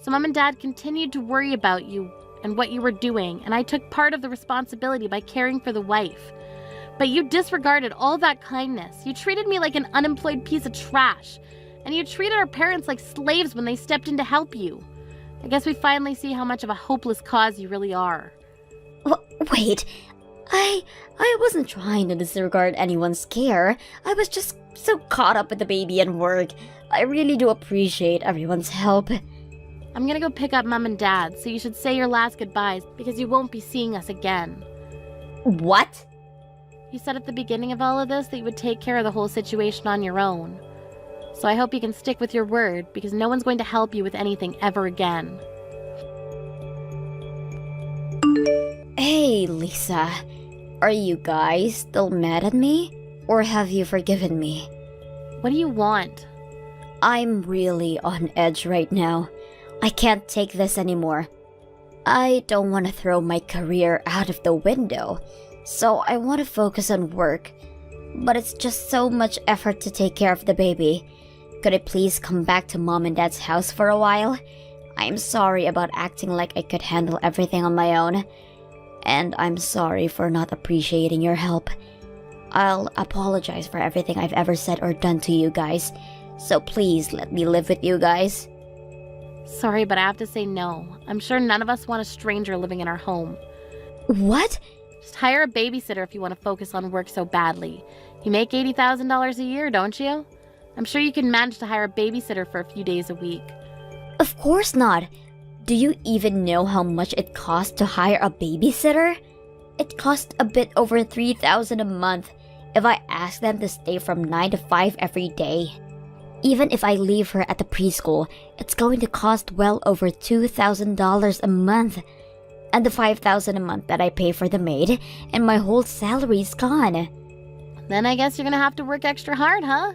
So Mom and Dad continued to worry about you and what you were doing, and I took part of the responsibility by caring for the wife. But you disregarded all that kindness. You treated me like an unemployed piece of trash, and you treated our parents like slaves when they stepped in to help you. I guess we finally see how much of a hopeless cause you really are. Wait, I wasn't trying to disregard anyone's care. I was just so caught up with the baby and work. I really do appreciate everyone's help. I'm gonna go pick up Mom and Dad, so you should say your last goodbyes because you won't be seeing us again. What? You said at the beginning of all of this that you would take care of the whole situation on your own. So I hope you can stick with your word because no one's going to help you with anything ever again. Hey, Lisa. Are you guys still mad at me? Or have you forgiven me? What do you want? I'm really on edge right now. I can't take this anymore. I don't want to throw my career out of the window, so I want to focus on work. But it's just so much effort to take care of the baby. Could I please come back to mom and dad's house for a while? I'm sorry about acting like I could handle everything on my own. And I'm sorry for not appreciating your help. I'll apologize for everything I've ever said or done to you guys. So please let me live with you guys. Sorry, but I have to say no. I'm sure none of us want a stranger living in our home. What? Just hire a babysitter if you want to focus on work so badly. You make $80,000 a year, don't you? I'm sure you can manage to hire a babysitter for a few days a week. Of course not. Do you even know how much it costs to hire a babysitter? It costs a bit over $3,000 a month if I ask them to stay from 9 to 5 every day. Even if I leave her at the preschool, it's going to cost well over $2,000 a month. And the $5,000 a month that I pay for the maid, and my whole salary's gone. Then I guess you're gonna have to work extra hard, huh?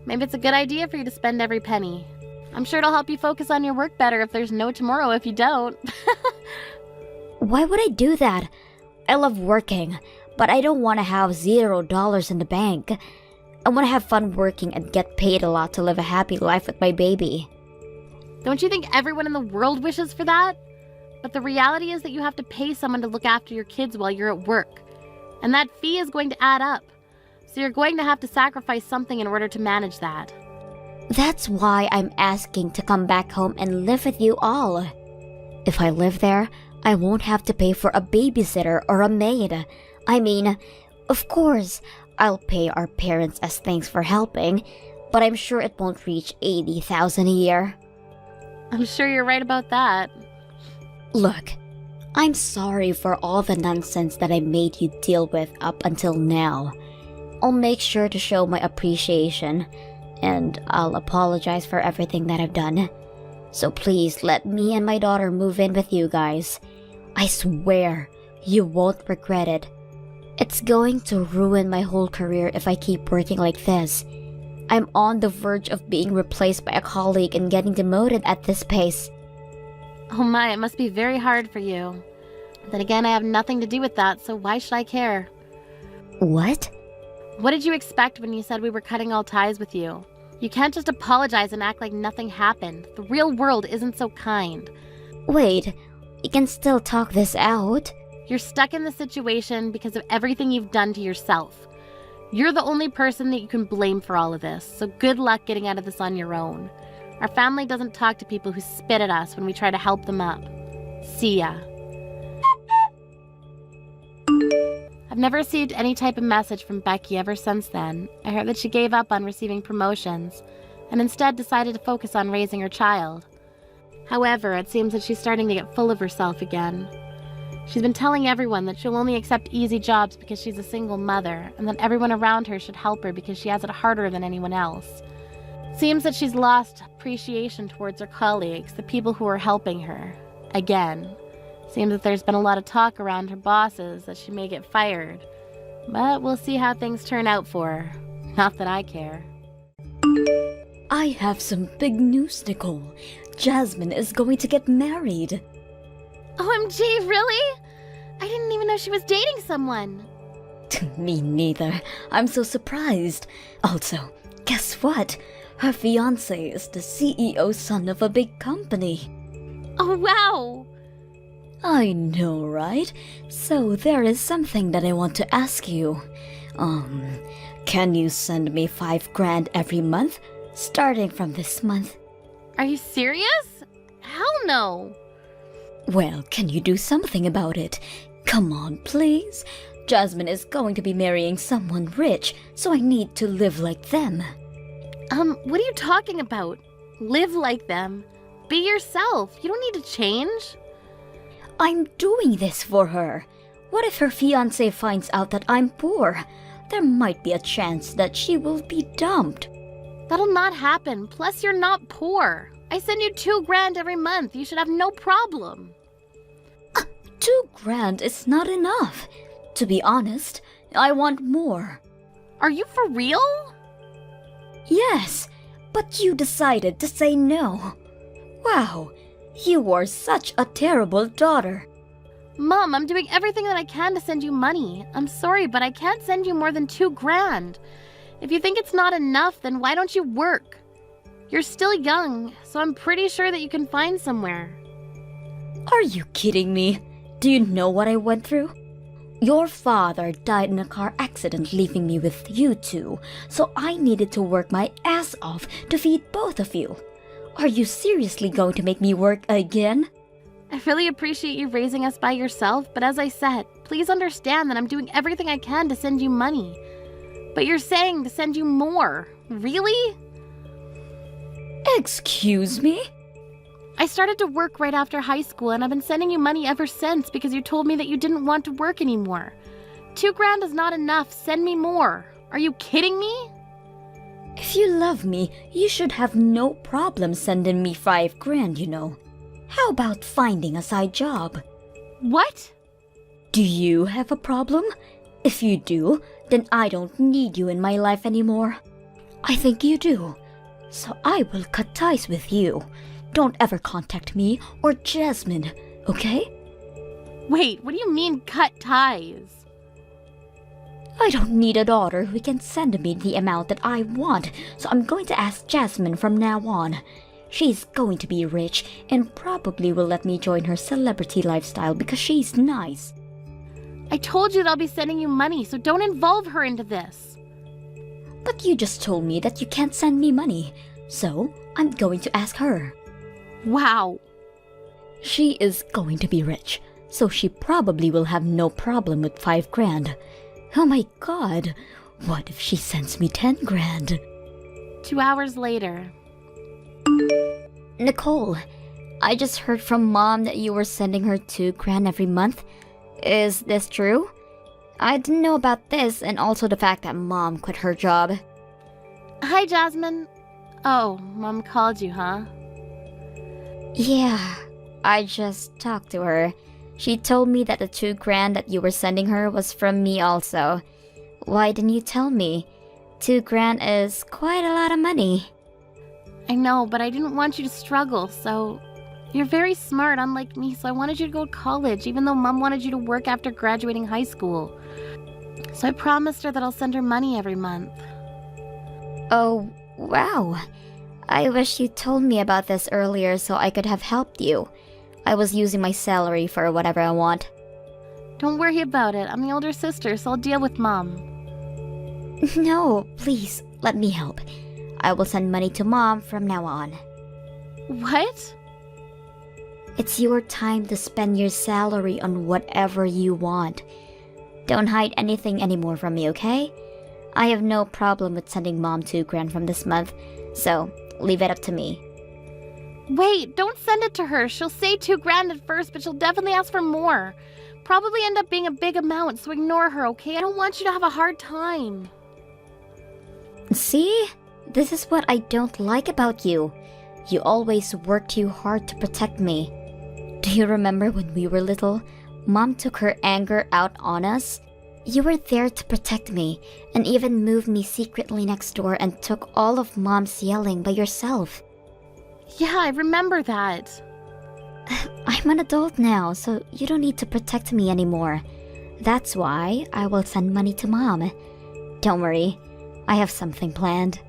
Maybe it's a good idea for you to spend every penny. I'm sure it'll help you focus on your work better if there's no tomorrow if you don't. Why would I do that? I love working, but I don't want to have $0 in the bank. I want to have fun working and get paid a lot to live a happy life with my baby. Don't you think everyone in the world wishes for that? But the reality is that you have to pay someone to look after your kids while you're at work. And that fee is going to add up. So you're going to have to sacrifice something in order to manage that. That's why I'm asking to come back home and live with you all. If I live there, I won't have to pay for a babysitter or a maid. I mean, of course, I'll pay our parents as thanks for helping, but I'm sure it won't reach $80,000 a year. I'm sure you're right about that. Look, I'm sorry for all the nonsense that I made you deal with up until now. I'll make sure to show my appreciation, and I'll apologize for everything that I've done. So please let me and my daughter move in with you guys. I swear, you won't regret it. It's going to ruin my whole career if I keep working like this. I'm on the verge of being replaced by a colleague and getting demoted at this pace. Oh my, it must be very hard for you. Then again, I have nothing to do with that, so why should I care? What? What did you expect when you said we were cutting all ties with you? You can't just apologize and act like nothing happened. The real world isn't so kind. Wait, we can still talk this out. You're stuck in this situation because of everything you've done to yourself. You're the only person that you can blame for all of this, so good luck getting out of this on your own. Our family doesn't talk to people who spit at us when we try to help them up. See ya. I've never received any type of message from Becky ever since then. I heard that she gave up on receiving promotions and instead decided to focus on raising her child. However, it seems that she's starting to get full of herself again. She's been telling everyone that she'll only accept easy jobs because she's a single mother, and that everyone around her should help her because she has it harder than anyone else. Seems that she's lost appreciation towards her colleagues, the people who are helping her. Again. Seems that there's been a lot of talk around her bosses that she may get fired. But we'll see how things turn out for her. Not that I care. I have some big news, Nicole. Jasmine is going to get married. OMG, really? I didn't even know she was dating someone. Me neither. I'm so surprised. Also, guess what? Her fiancé is the CEO's son of a big company. Oh, wow. I know, right? So there is something that I want to ask you. Can you send me $5,000 every month, starting from this month? Are you serious? Hell no. Well, can you do something about it? Come on, please. Jasmine is going to be marrying someone rich, so I need to live like them. What are you talking about? Live like them. Be yourself. You don't need to change. I'm doing this for her. What if her fiancé finds out that I'm poor? There might be a chance that she will be dumped. That'll not happen. Plus, you're not poor. I send you $2,000 every month. You should have no problem. $2,000 is not enough. To be honest, I want more. Are you for real? Yes, but you decided to say no. Wow, You are such a terrible daughter. Mom, I'm doing everything that I can to send you money. I'm sorry, but I can't send you more than $2,000. If you think it's not enough, then why don't you work? You're still young, so I'm pretty sure that you can find somewhere. Are you kidding me? Do you know what I went through? Your father died in a car accident leaving me with you two, so I needed to work my ass off to feed both of you. Are you seriously going to make me work again? I really appreciate you raising us by yourself, but as I said, please understand that I'm doing everything I can to send you money. But you're saying to send you more. Really? Excuse me? I started to work right after high school, and I've been sending you money ever since because you told me that you didn't want to work anymore. $2,000 is not enough. Send me more. Are you kidding me? If you love me, you should have no problem sending me $5,000, you know. How about finding a side job? What? Do you have a problem? If you do, then I don't need you in my life anymore. I think you do. So I will cut ties with you. Don't ever contact me or Jasmine, okay? Wait, what do you mean cut ties? I don't need a daughter who can send me the amount that I want, so I'm going to ask Jasmine from now on. She's going to be rich and probably will let me join her celebrity lifestyle because she's nice. I told you that I'll be sending you money, so don't involve her into this. But you just told me that you can't send me money, so I'm going to ask her. Wow. She is going to be rich, so she probably will have no problem with $5,000. Oh my god, what if she sends me $10,000? 2 hours later. Nicole, I just heard from Mom that you were sending her $2,000 every month. Is this true? I didn't know about this and also the fact that Mom quit her job. Hi, Jasmine. Oh, Mom called you, huh? Yeah, I just talked to her. She told me that the $2,000 that you were sending her was from me also. Why didn't you tell me? $2,000 is quite a lot of money. I know, but I didn't want you to struggle, so... You're very smart, unlike me, so I wanted you to go to college, even though Mom wanted you to work after graduating high school. So I promised her that I'll send her money every month. Oh, wow. I wish you told me about this earlier so I could have helped you. I was using my salary for whatever I want. Don't worry about it. I'm the older sister, so I'll deal with Mom. No, please, let me help. I will send money to Mom from now on. What? It's your time to spend your salary on whatever you want. Don't hide anything anymore from me, okay? I have no problem with sending Mom $2,000 from this month, so leave it up to me. Wait, don't send it to her. She'll say $2,000 at first, but she'll definitely ask for more. Probably end up being a big amount, so ignore her, okay? I don't want you to have a hard time. See? This is what I don't like about you. You always work too hard to protect me. Do you remember when we were little? Mom took her anger out on us. You were there to protect me, and even moved me secretly next door and took all of Mom's yelling by yourself. Yeah, I remember that. I'm an adult now, so you don't need to protect me anymore. That's why I will send money to Mom. Don't worry, I have something planned.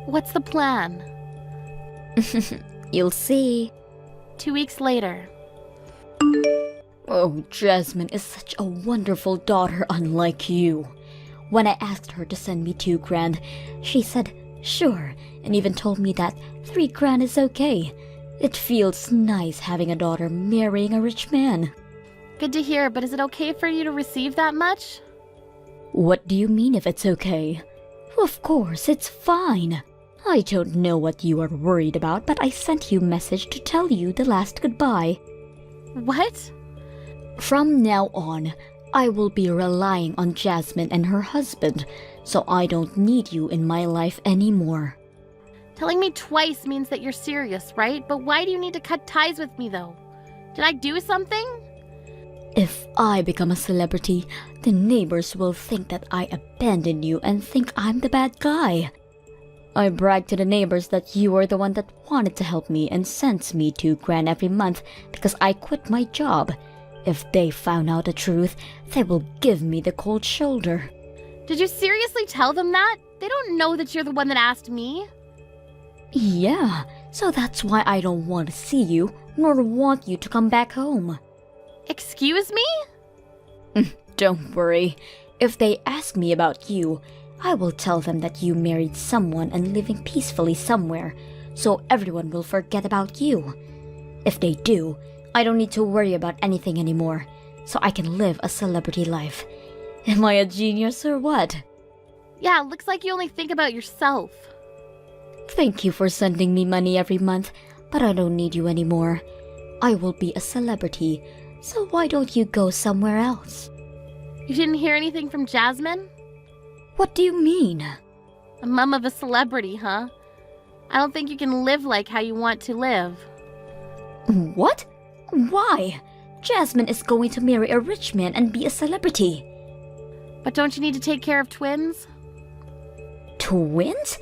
What's the plan? You'll see. 2 weeks later. Oh, Jasmine is such a wonderful daughter unlike you. When I asked her to send me $2,000, she said sure, and even told me that $3,000 is okay. It feels nice having a daughter marrying a rich man. Good to hear, but is it okay for you to receive that much? What do you mean if it's okay? Of course, it's fine. I don't know what you are worried about, but I sent you a message to tell you the last goodbye. What? From now on, I will be relying on Jasmine and her husband, so I don't need you in my life anymore. Telling me twice means that you're serious, right? But why do you need to cut ties with me, though? Did I do something? If I become a celebrity, the neighbors will think that I abandoned you and think I'm the bad guy. I bragged to the neighbors that you are the one that wanted to help me and sent me $2,000 every month because I quit my job. If they found out the truth, they will give me the cold shoulder. Did you seriously tell them that? They don't know that you're the one that asked me. Yeah, so that's why I don't want to see you, nor want you to come back home. Excuse me? Don't worry. If they ask me about you, I will tell them that you married someone and living peacefully somewhere, so everyone will forget about you. If they do, I don't need to worry about anything anymore, so I can live a celebrity life. Am I a genius or what? Yeah, looks like you only think about yourself. Thank you for sending me money every month, but I don't need you anymore. I will be a celebrity, so why don't you go somewhere else? You didn't hear anything from Jasmine? What do you mean? A mum of a celebrity, huh? I don't think you can live like how you want to live. What? Why? Jasmine is going to marry a rich man and be a celebrity. But don't you need to take care of twins? Twins?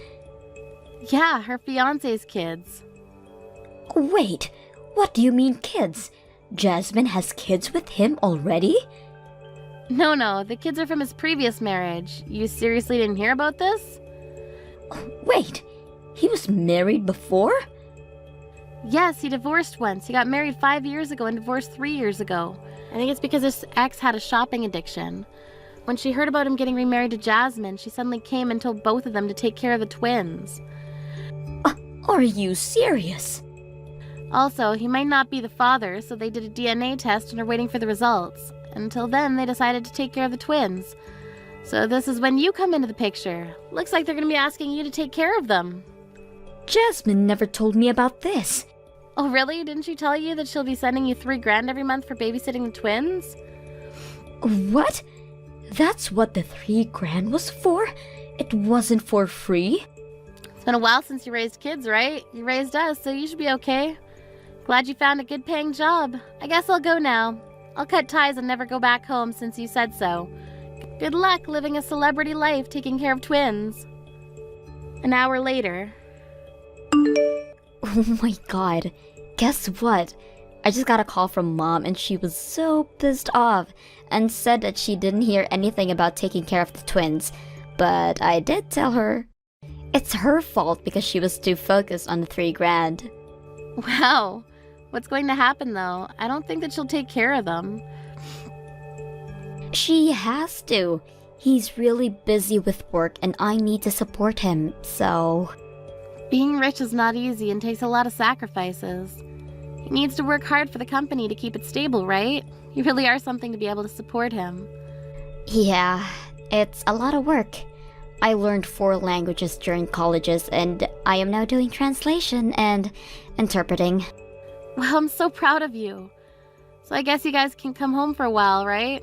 Yeah, her fiancé's kids. Wait, what do you mean kids? Jasmine has kids with him already? No, the kids are from his previous marriage. You seriously didn't hear about this? Wait, he was married before? Yes, he divorced once. He got married 5 years ago and divorced 3 years ago. I think it's because his ex had a shopping addiction. When she heard about him getting remarried to Jasmine, she suddenly came and told both of them to take care of the twins. Are you serious? Also, he might not be the father, so they did a DNA test and are waiting for the results. Until then, they decided to take care of the twins. So this is when you come into the picture. Looks like they're going to be asking you to take care of them. Jasmine never told me about this. Oh, really? Didn't she tell you that she'll be sending you $3,000 every month for babysitting the twins? What? That's what the $3,000 was for? It wasn't for free? It's been a while since you raised kids, right? You raised us, so you should be okay. Glad you found a good paying job. I guess I'll go now. I'll cut ties and never go back home since you said so. Good luck living a celebrity life taking care of twins. An hour later. Oh my god. Guess what? I just got a call from Mom and she was so pissed off and said that she didn't hear anything about taking care of the twins. But I did tell her. It's her fault because she was too focused on the $3,000. Wow. What's going to happen though? I don't think that she'll take care of them. She has to. He's really busy with work and I need to support him, so... Being rich is not easy and takes a lot of sacrifices. He needs to work hard for the company to keep it stable, right? You really are something to be able to support him. Yeah, it's a lot of work. I learned 4 languages during colleges and I am now doing translation and interpreting. Wow, I'm so proud of you. So I guess you guys can come home for a while, right?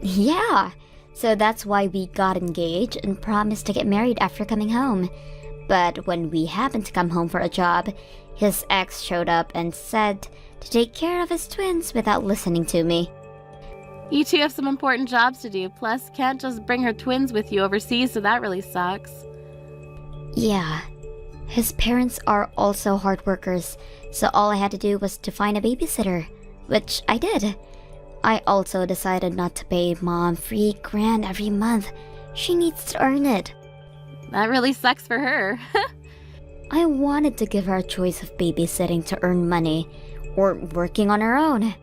Yeah, so that's why we got engaged and promised to get married after coming home. But when we happened to come home for a job, his ex showed up and said to take care of his twins without listening to me. You two have some important jobs to do, plus can't just bring her twins with you overseas, so that really sucks. Yeah, his parents are also hard workers, so all I had to do was to find a babysitter, which I did. I also decided not to pay Mom $3,000 every month. She needs to earn it. That really sucks for her. I wanted to give her a choice of babysitting to earn money, or working on her own.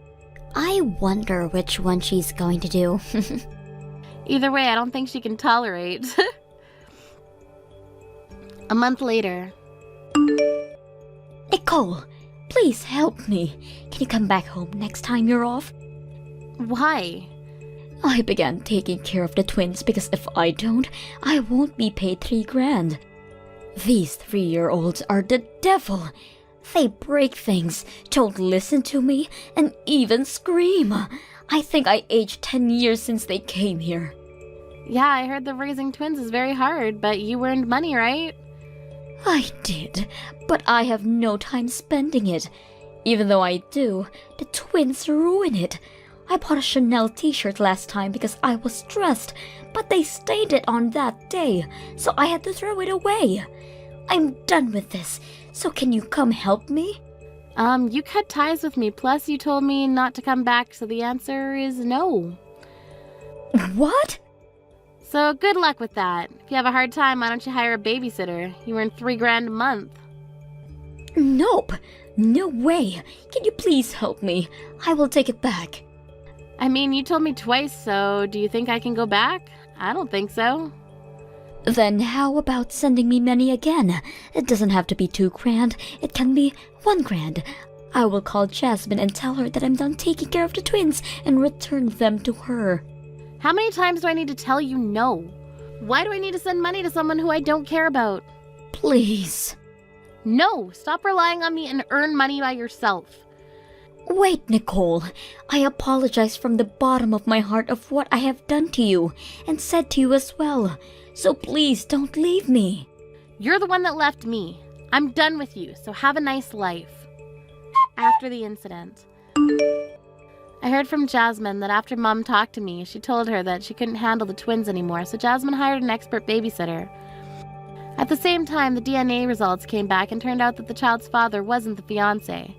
I wonder which one she's going to do. Either way, I don't think she can tolerate. A month later. Nicole, please help me. Can you come back home next time you're off? Why? I began taking care of the twins because if I don't, I won't be paid $3,000. These 3-year-olds are the devil. They break things, don't listen to me, and even scream. I think I aged 10 years since they came here. Yeah, I heard that raising twins is very hard, but you earned money, right? I did, but I have no time spending it. Even though I do, the twins ruin it. I bought a Chanel t-shirt last time because I was stressed, but they stained it on that day, so I had to throw it away. I'm done with this, so can you come help me? You cut ties with me, plus you told me not to come back, so the answer is no. What? So good luck with that. If you have a hard time, why don't you hire a babysitter? You earn $3,000 a month. Nope. No way. Can you please help me? I will take it back. I mean, you told me twice, so do you think I can go back? I don't think so. Then how about sending me money again? It doesn't have to be $2,000. It can be $1,000. I will call Jasmine and tell her that I'm done taking care of the twins and return them to her. How many times do I need to tell you no? Why do I need to send money to someone who I don't care about? Please. No, stop relying on me and earn money by yourself. Wait, Nicole. I apologize from the bottom of my heart of what I have done to you and said to you as well. So please don't leave me. You're the one that left me. I'm done with you, so have a nice life. After the incident, I heard from Jasmine that after Mom talked to me, she told her that she couldn't handle the twins anymore, so Jasmine hired an expert babysitter. At the same time, the DNA results came back and turned out that the child's father wasn't the fiancé.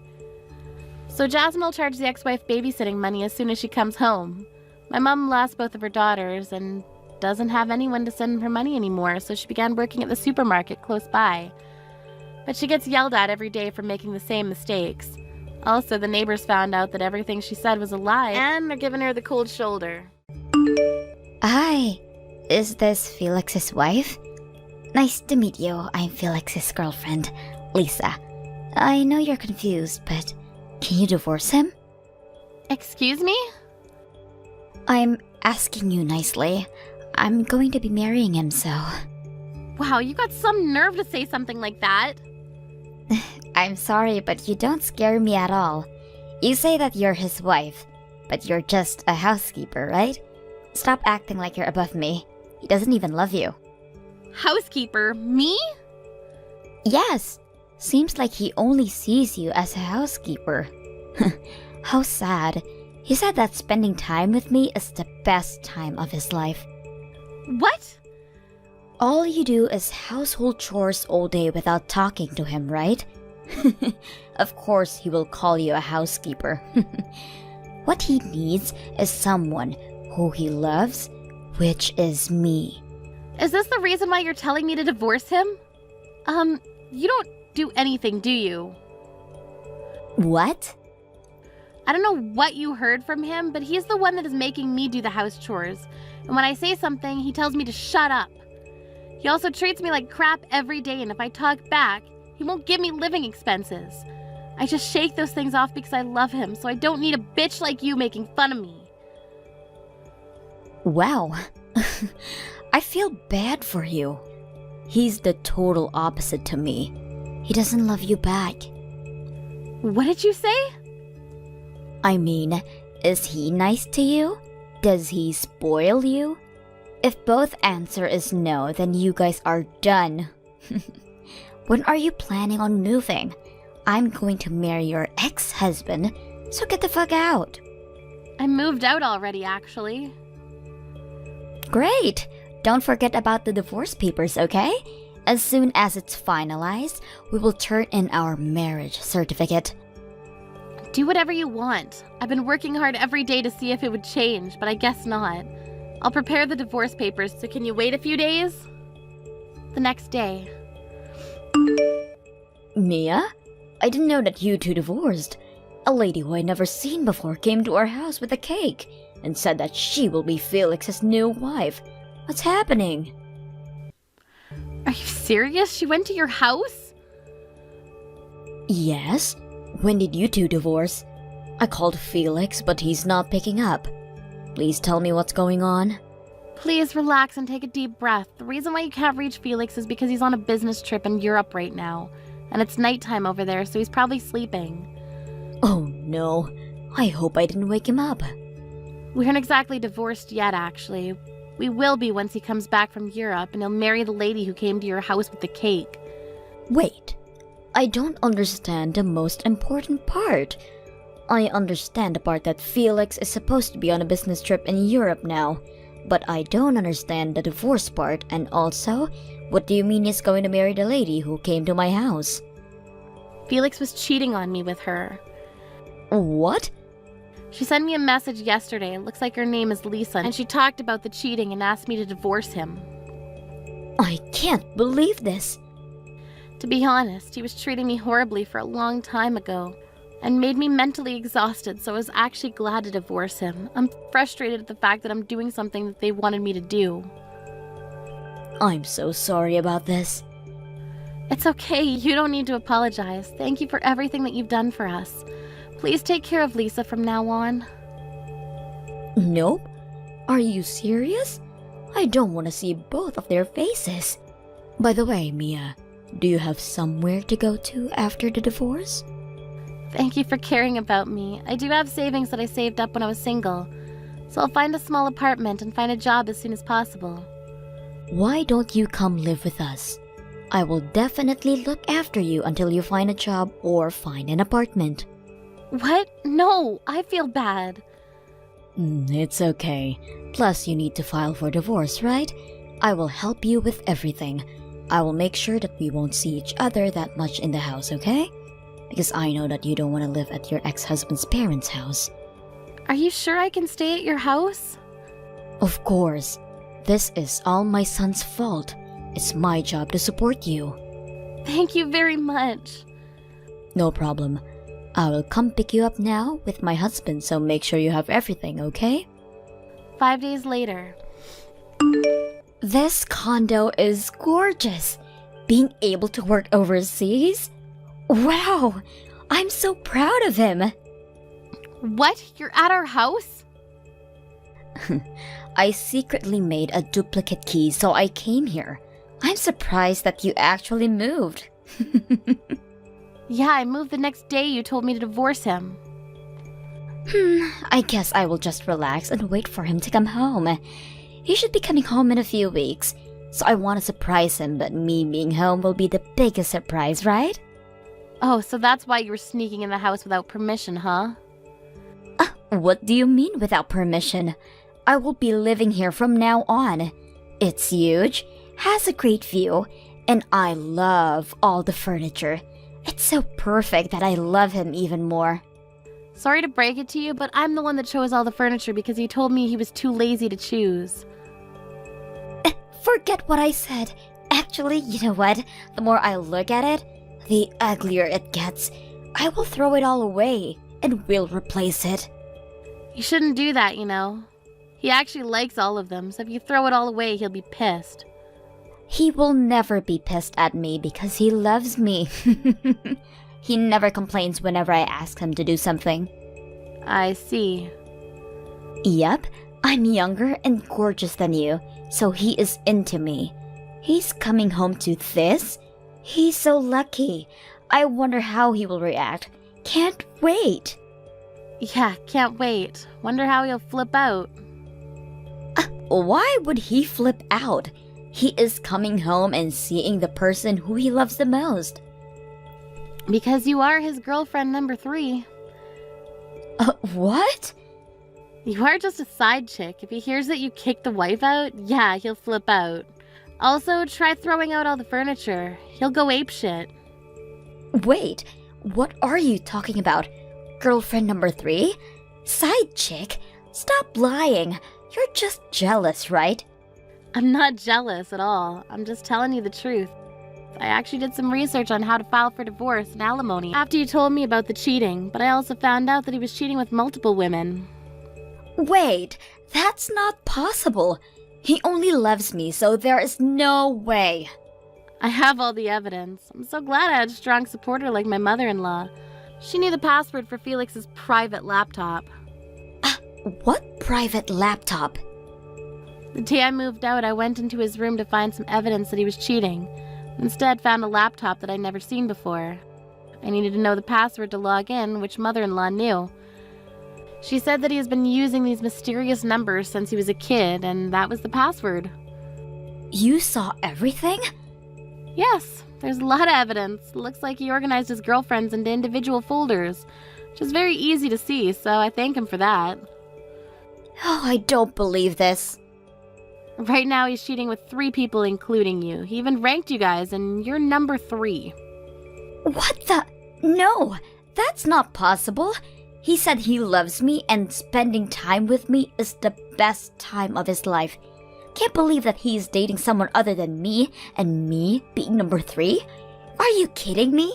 So Jasmine will charge the ex-wife babysitting money as soon as she comes home. My mom lost both of her daughters and doesn't have anyone to send her money anymore, so she began working at the supermarket close by. But she gets yelled at every day for making the same mistakes. Also, the neighbors found out that everything she said was a lie, and they're giving her the cold shoulder. Hi, is this Felix's wife? Nice to meet you. I'm Felix's girlfriend, Lisa. I know you're confused, but can you divorce him? Excuse me? I'm asking you nicely. I'm going to be marrying him, so... Wow, you got some nerve to say something like that. I'm sorry, but you don't scare me at all. You say that you're his wife, but you're just a housekeeper, right? Stop acting like you're above me. He doesn't even love you. Housekeeper? Me? Yes. Seems like he only sees you as a housekeeper. How sad. He said that spending time with me is the best time of his life. What? All you do is household chores all day without talking to him, right? Of course he will call you a housekeeper. What he needs is someone who he loves, which is me. Is this the reason why you're telling me to divorce him? You don't do anything, do you? What? I don't know what you heard from him, but he's the one that is making me do the house chores. And when I say something, he tells me to shut up. He also treats me like crap every day, and if I talk back, he won't give me living expenses. I just shake those things off because I love him, so I don't need a bitch like you making fun of me. Wow. I feel bad for you. He's the total opposite to me. He doesn't love you back. What did you say? I mean, is he nice to you? Does he spoil you? If both answer is no, then you guys are done. When are you planning on moving? I'm going to marry your ex-husband, so get the fuck out. I moved out already, actually. Great! Don't forget about the divorce papers, okay? As soon as it's finalized, we will turn in our marriage certificate. Do whatever you want. I've been working hard every day to see if it would change, but I guess not. I'll prepare the divorce papers, so can you wait a few days? The next day. Mia? I didn't know that you two divorced. A lady who I'd never seen before came to our house with a cake and said that she will be Felix's new wife. What's happening? Are you serious? She went to your house? Yes. When did you two divorce? I called Felix, but he's not picking up. Please tell me what's going on. Please relax and take a deep breath. The reason why you can't reach Felix is because he's on a business trip in Europe right now. And it's nighttime over there, so he's probably sleeping. Oh no. I hope I didn't wake him up. We aren't exactly divorced yet, actually. We will be once he comes back from Europe, and he'll marry the lady who came to your house with the cake. Wait. I don't understand the most important part. I understand the part that Felix is supposed to be on a business trip in Europe now, but I don't understand the divorce part, and also, what do you mean he's going to marry the lady who came to my house? Felix was cheating on me with her. What? She sent me a message yesterday. It looks like her name is Lisa, and she talked about the cheating and asked me to divorce him. I can't believe this. To be honest, he was treating me horribly for a long time ago and made me mentally exhausted, so I was actually glad to divorce him. I'm frustrated at the fact that I'm doing something that they wanted me to do. I'm so sorry about this. It's okay, you don't need to apologize. Thank you for everything that you've done for us. Please take care of Lisa from now on. Nope. Are you serious? I don't want to see both of their faces. By the way, Mia, do you have somewhere to go to after the divorce? Thank you for caring about me. I do have savings that I saved up when I was single, so I'll find a small apartment and find a job as soon as possible. Why don't you come live with us? I will definitely look after you until you find a job or find an apartment. What? No, I feel bad. It's okay. Plus, you need to file for divorce, right? I will help you with everything. I will make sure that we won't see each other that much in the house, okay? Because I know that you don't want to live at your ex-husband's parents' house. Are you sure I can stay at your house? Of course. This is all my son's fault. It's my job to support you. Thank you very much. No problem. I will come pick you up now with my husband, so make sure you have everything, okay? 5 days later. This condo is gorgeous. Being able to work overseas? Wow! I'm so proud of him. What? You're at our house? I secretly made a duplicate key, so I came here. I'm surprised that you actually moved. Yeah, I moved the next day you told me to divorce him. I guess I will just relax and wait for him to come home. He should be coming home in a few weeks, so I want to surprise him, but me being home will be the biggest surprise, right? Oh, so that's why you were sneaking in the house without permission, huh? What do you mean without permission? I will be living here from now on. It's huge, has a great view, and I love all the furniture. It's so perfect that I love him even more. Sorry to break it to you, but I'm the one that chose all the furniture because he told me he was too lazy to choose. Forget what I said. Actually, you know what? The more I look at it, the uglier it gets. I will throw it all away and we'll replace it. You shouldn't do that, you know. He actually likes all of them, so if you throw it all away, he'll be pissed. He will never be pissed at me because he loves me. He never complains whenever I ask him to do something. I see. Yep, I'm younger and gorgeous than you, so he is into me. He's coming home to this? He's so lucky. I wonder how he will react. Can't wait. Yeah, can't wait. Wonder how he'll flip out. Why would he flip out? He is coming home and seeing the person who he loves the most. Because you are his girlfriend number 3. What? You are just a side chick. If he hears that you kicked the wife out, yeah, he'll flip out. Also, try throwing out all the furniture. He'll go apeshit. Wait, what are you talking about? Girlfriend number 3? Side chick? Stop lying. You're just jealous, right? I'm not jealous at all. I'm just telling you the truth. I actually did some research on how to file for divorce and alimony after you told me about the cheating, but I also found out that he was cheating with multiple women. Wait, that's not possible. He only loves me, so there is no way. I have all the evidence. I'm so glad I had a strong supporter like my mother-in-law. She knew the password for Felix's private laptop. What private laptop? The day I moved out, I went into his room to find some evidence that he was cheating. Instead, found a laptop that I'd never seen before. I needed to know the password to log in, which mother-in-law knew. She said that he has been using these mysterious numbers since he was a kid, and that was the password. You saw everything? Yes, there's a lot of evidence. Looks like he organized his girlfriends into individual folders. which is very easy to see, so I thank him for that. Oh, I don't believe this. Right now he's cheating with 3 people, including you. He even ranked you guys, and you're number 3. What the? No, that's not possible. He said he loves me and spending time with me is the best time of his life. Can't believe that he is dating someone other than me, and me being number 3? Are you kidding me?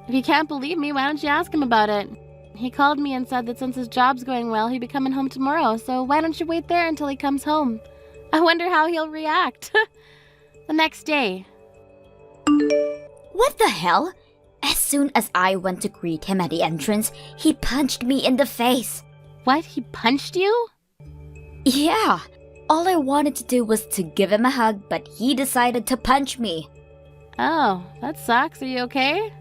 If you can't believe me, why don't you ask him about it? He called me and said that since his job's going well, he'd be coming home tomorrow, so why don't you wait there until he comes home? I wonder how he'll react. The next day. What the hell? As soon as I went to greet him at the entrance, he punched me in the face. What? He punched you? Yeah. All I wanted to do was to give him a hug, but he decided to punch me. Oh, that sucks. Are you okay?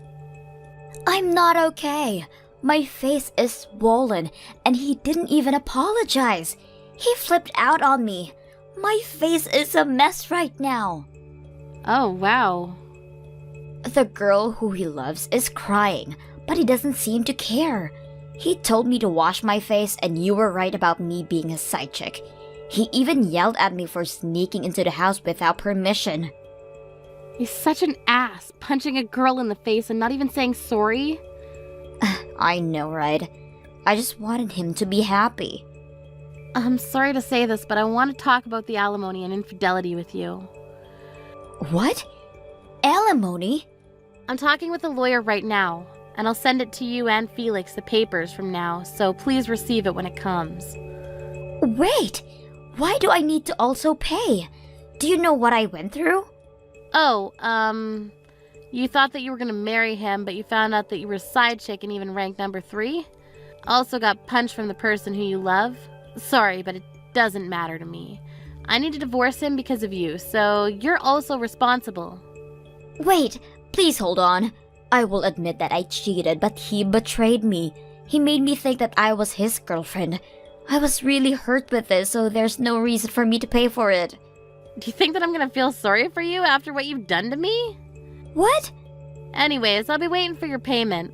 I'm not okay. My face is swollen, and he didn't even apologize. He flipped out on me. My face is a mess right now. Oh, wow. The girl who he loves is crying, but he doesn't seem to care. He told me to wash my face, and you were right about me being his side chick. He even yelled at me for sneaking into the house without permission. He's such an ass, punching a girl in the face and not even saying sorry. I know, right? I just wanted him to be happy. I'm sorry to say this, but I want to talk about the alimony and infidelity with you. What? Alimony? I'm talking with a lawyer right now, and I'll send it to you and Felix the papers from now, so please receive it when it comes. Wait! Why do I need to also pay? Do you know what I went through? Oh, you thought that you were gonna marry him, but you found out that you were a side chick and even ranked number 3? Also got punched from the person who you love? Sorry, but it doesn't matter to me. I need to divorce him because of you, so you're also responsible. Wait, please hold on. I will admit that I cheated, but he betrayed me. He made me think that I was his girlfriend. I was really hurt with this, so there's no reason for me to pay for it. Do you think that I'm gonna feel sorry for you after what you've done to me? What? Anyways, I'll be waiting for your payment.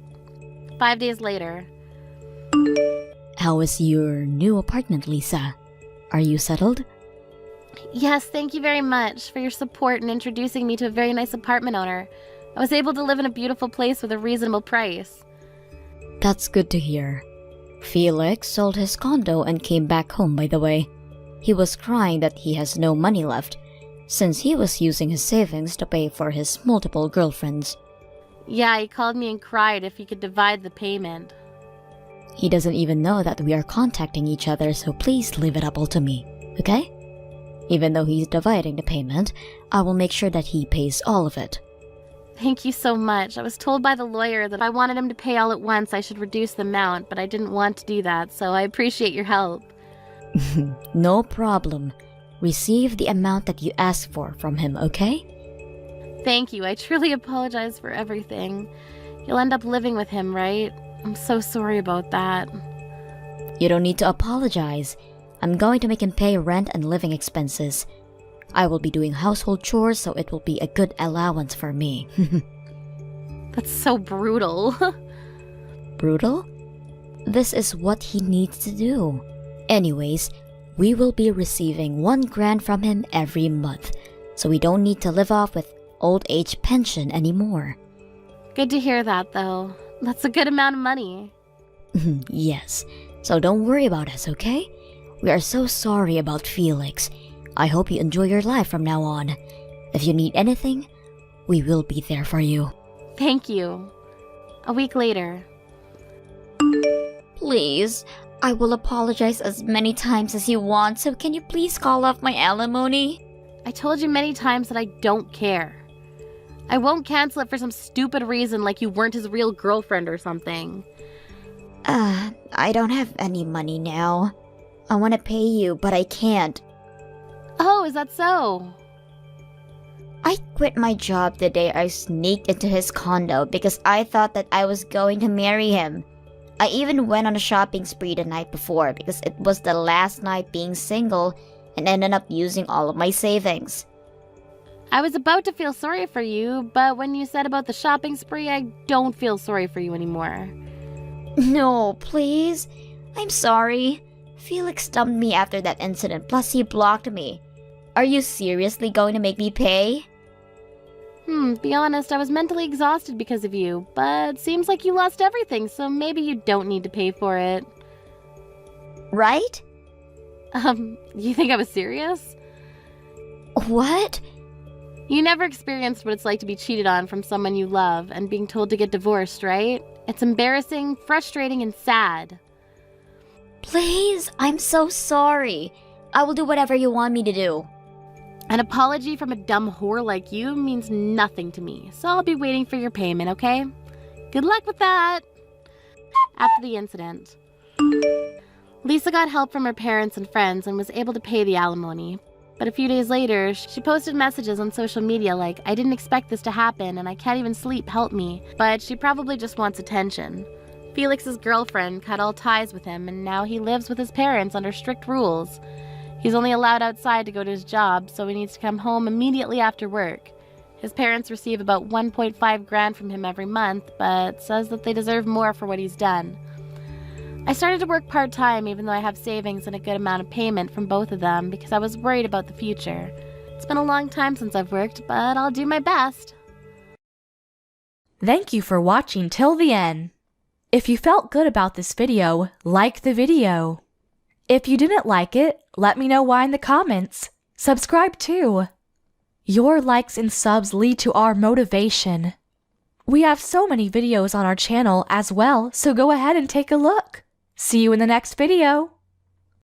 5 days later. How is your new apartment, Lisa? Are you settled? Yes, thank you very much for your support in introducing me to a very nice apartment owner. I was able to live in a beautiful place with a reasonable price. That's good to hear. Felix sold his condo and came back home, by the way. He was crying that he has no money left, since he was using his savings to pay for his multiple girlfriends. Yeah, he called me and cried if he could divide the payment. He doesn't even know that we are contacting each other, so please leave it up all to me, okay? Even though he's dividing the payment, I will make sure that he pays all of it. Thank you so much. I was told by the lawyer that if I wanted him to pay all at once, I should reduce the amount, but I didn't want to do that, so I appreciate your help. No problem. Receive the amount that you asked for from him, okay? Thank you. I truly apologize for everything. You'll end up living with him, right? I'm so sorry about that. You don't need to apologize. I'm going to make him pay rent and living expenses. I will be doing household chores, so it will be a good allowance for me. That's so brutal. Brutal? This is what he needs to do. Anyways, we will be receiving $1,000 from him every month, so we don't need to live off with old age pension anymore. Good to hear that, though. That's a good amount of money. Yes, so don't worry about us, okay? We are so sorry about Felix. I hope you enjoy your life from now on. If you need anything, we will be there for you. Thank you. A week later. Please, I will apologize as many times as you want, so can you please call off my alimony? I told you many times that I don't care. I won't cancel it for some stupid reason like you weren't his real girlfriend or something. I don't have any money now. I want to pay you, but I can't. Oh, is that so? I quit my job the day I sneaked into his condo because I thought that I was going to marry him. I even went on a shopping spree the night before because it was the last night being single and ended up using all of my savings. I was about to feel sorry for you, but when you said about the shopping spree, I don't feel sorry for you anymore. No, please. I'm sorry. Felix dumped me after that incident, plus he blocked me. Are you seriously going to make me pay? Be honest, I was mentally exhausted because of you, but seems like you lost everything, so maybe you don't need to pay for it. Right? You think I was serious? What? You never experienced what it's like to be cheated on from someone you love and being told to get divorced, right? It's embarrassing, frustrating, and sad. Please, I'm so sorry. I will do whatever you want me to do. An apology from a dumb whore like you means nothing to me, so I'll be waiting for your payment, okay? Good luck with that! After the incident, Lisa got help from her parents and friends and was able to pay the alimony. But a few days later, she posted messages on social media like, "I didn't expect this to happen and I can't even sleep, help me." But she probably just wants attention. Felix's girlfriend cut all ties with him and now he lives with his parents under strict rules. He's only allowed outside to go to his job, so he needs to come home immediately after work. His parents receive about 1.5 grand from him every month, but says that they deserve more for what he's done. I started to work part-time even though I have savings and a good amount of payment from both of them because I was worried about the future. It's been a long time since I've worked, but I'll do my best. Thank you for watching till the end. If you felt good about this video, like the video. If you didn't like it, let me know why in the comments. Subscribe too. Your likes and subs lead to our motivation. We have so many videos on our channel as well, so go ahead and take a look. See you in the next video.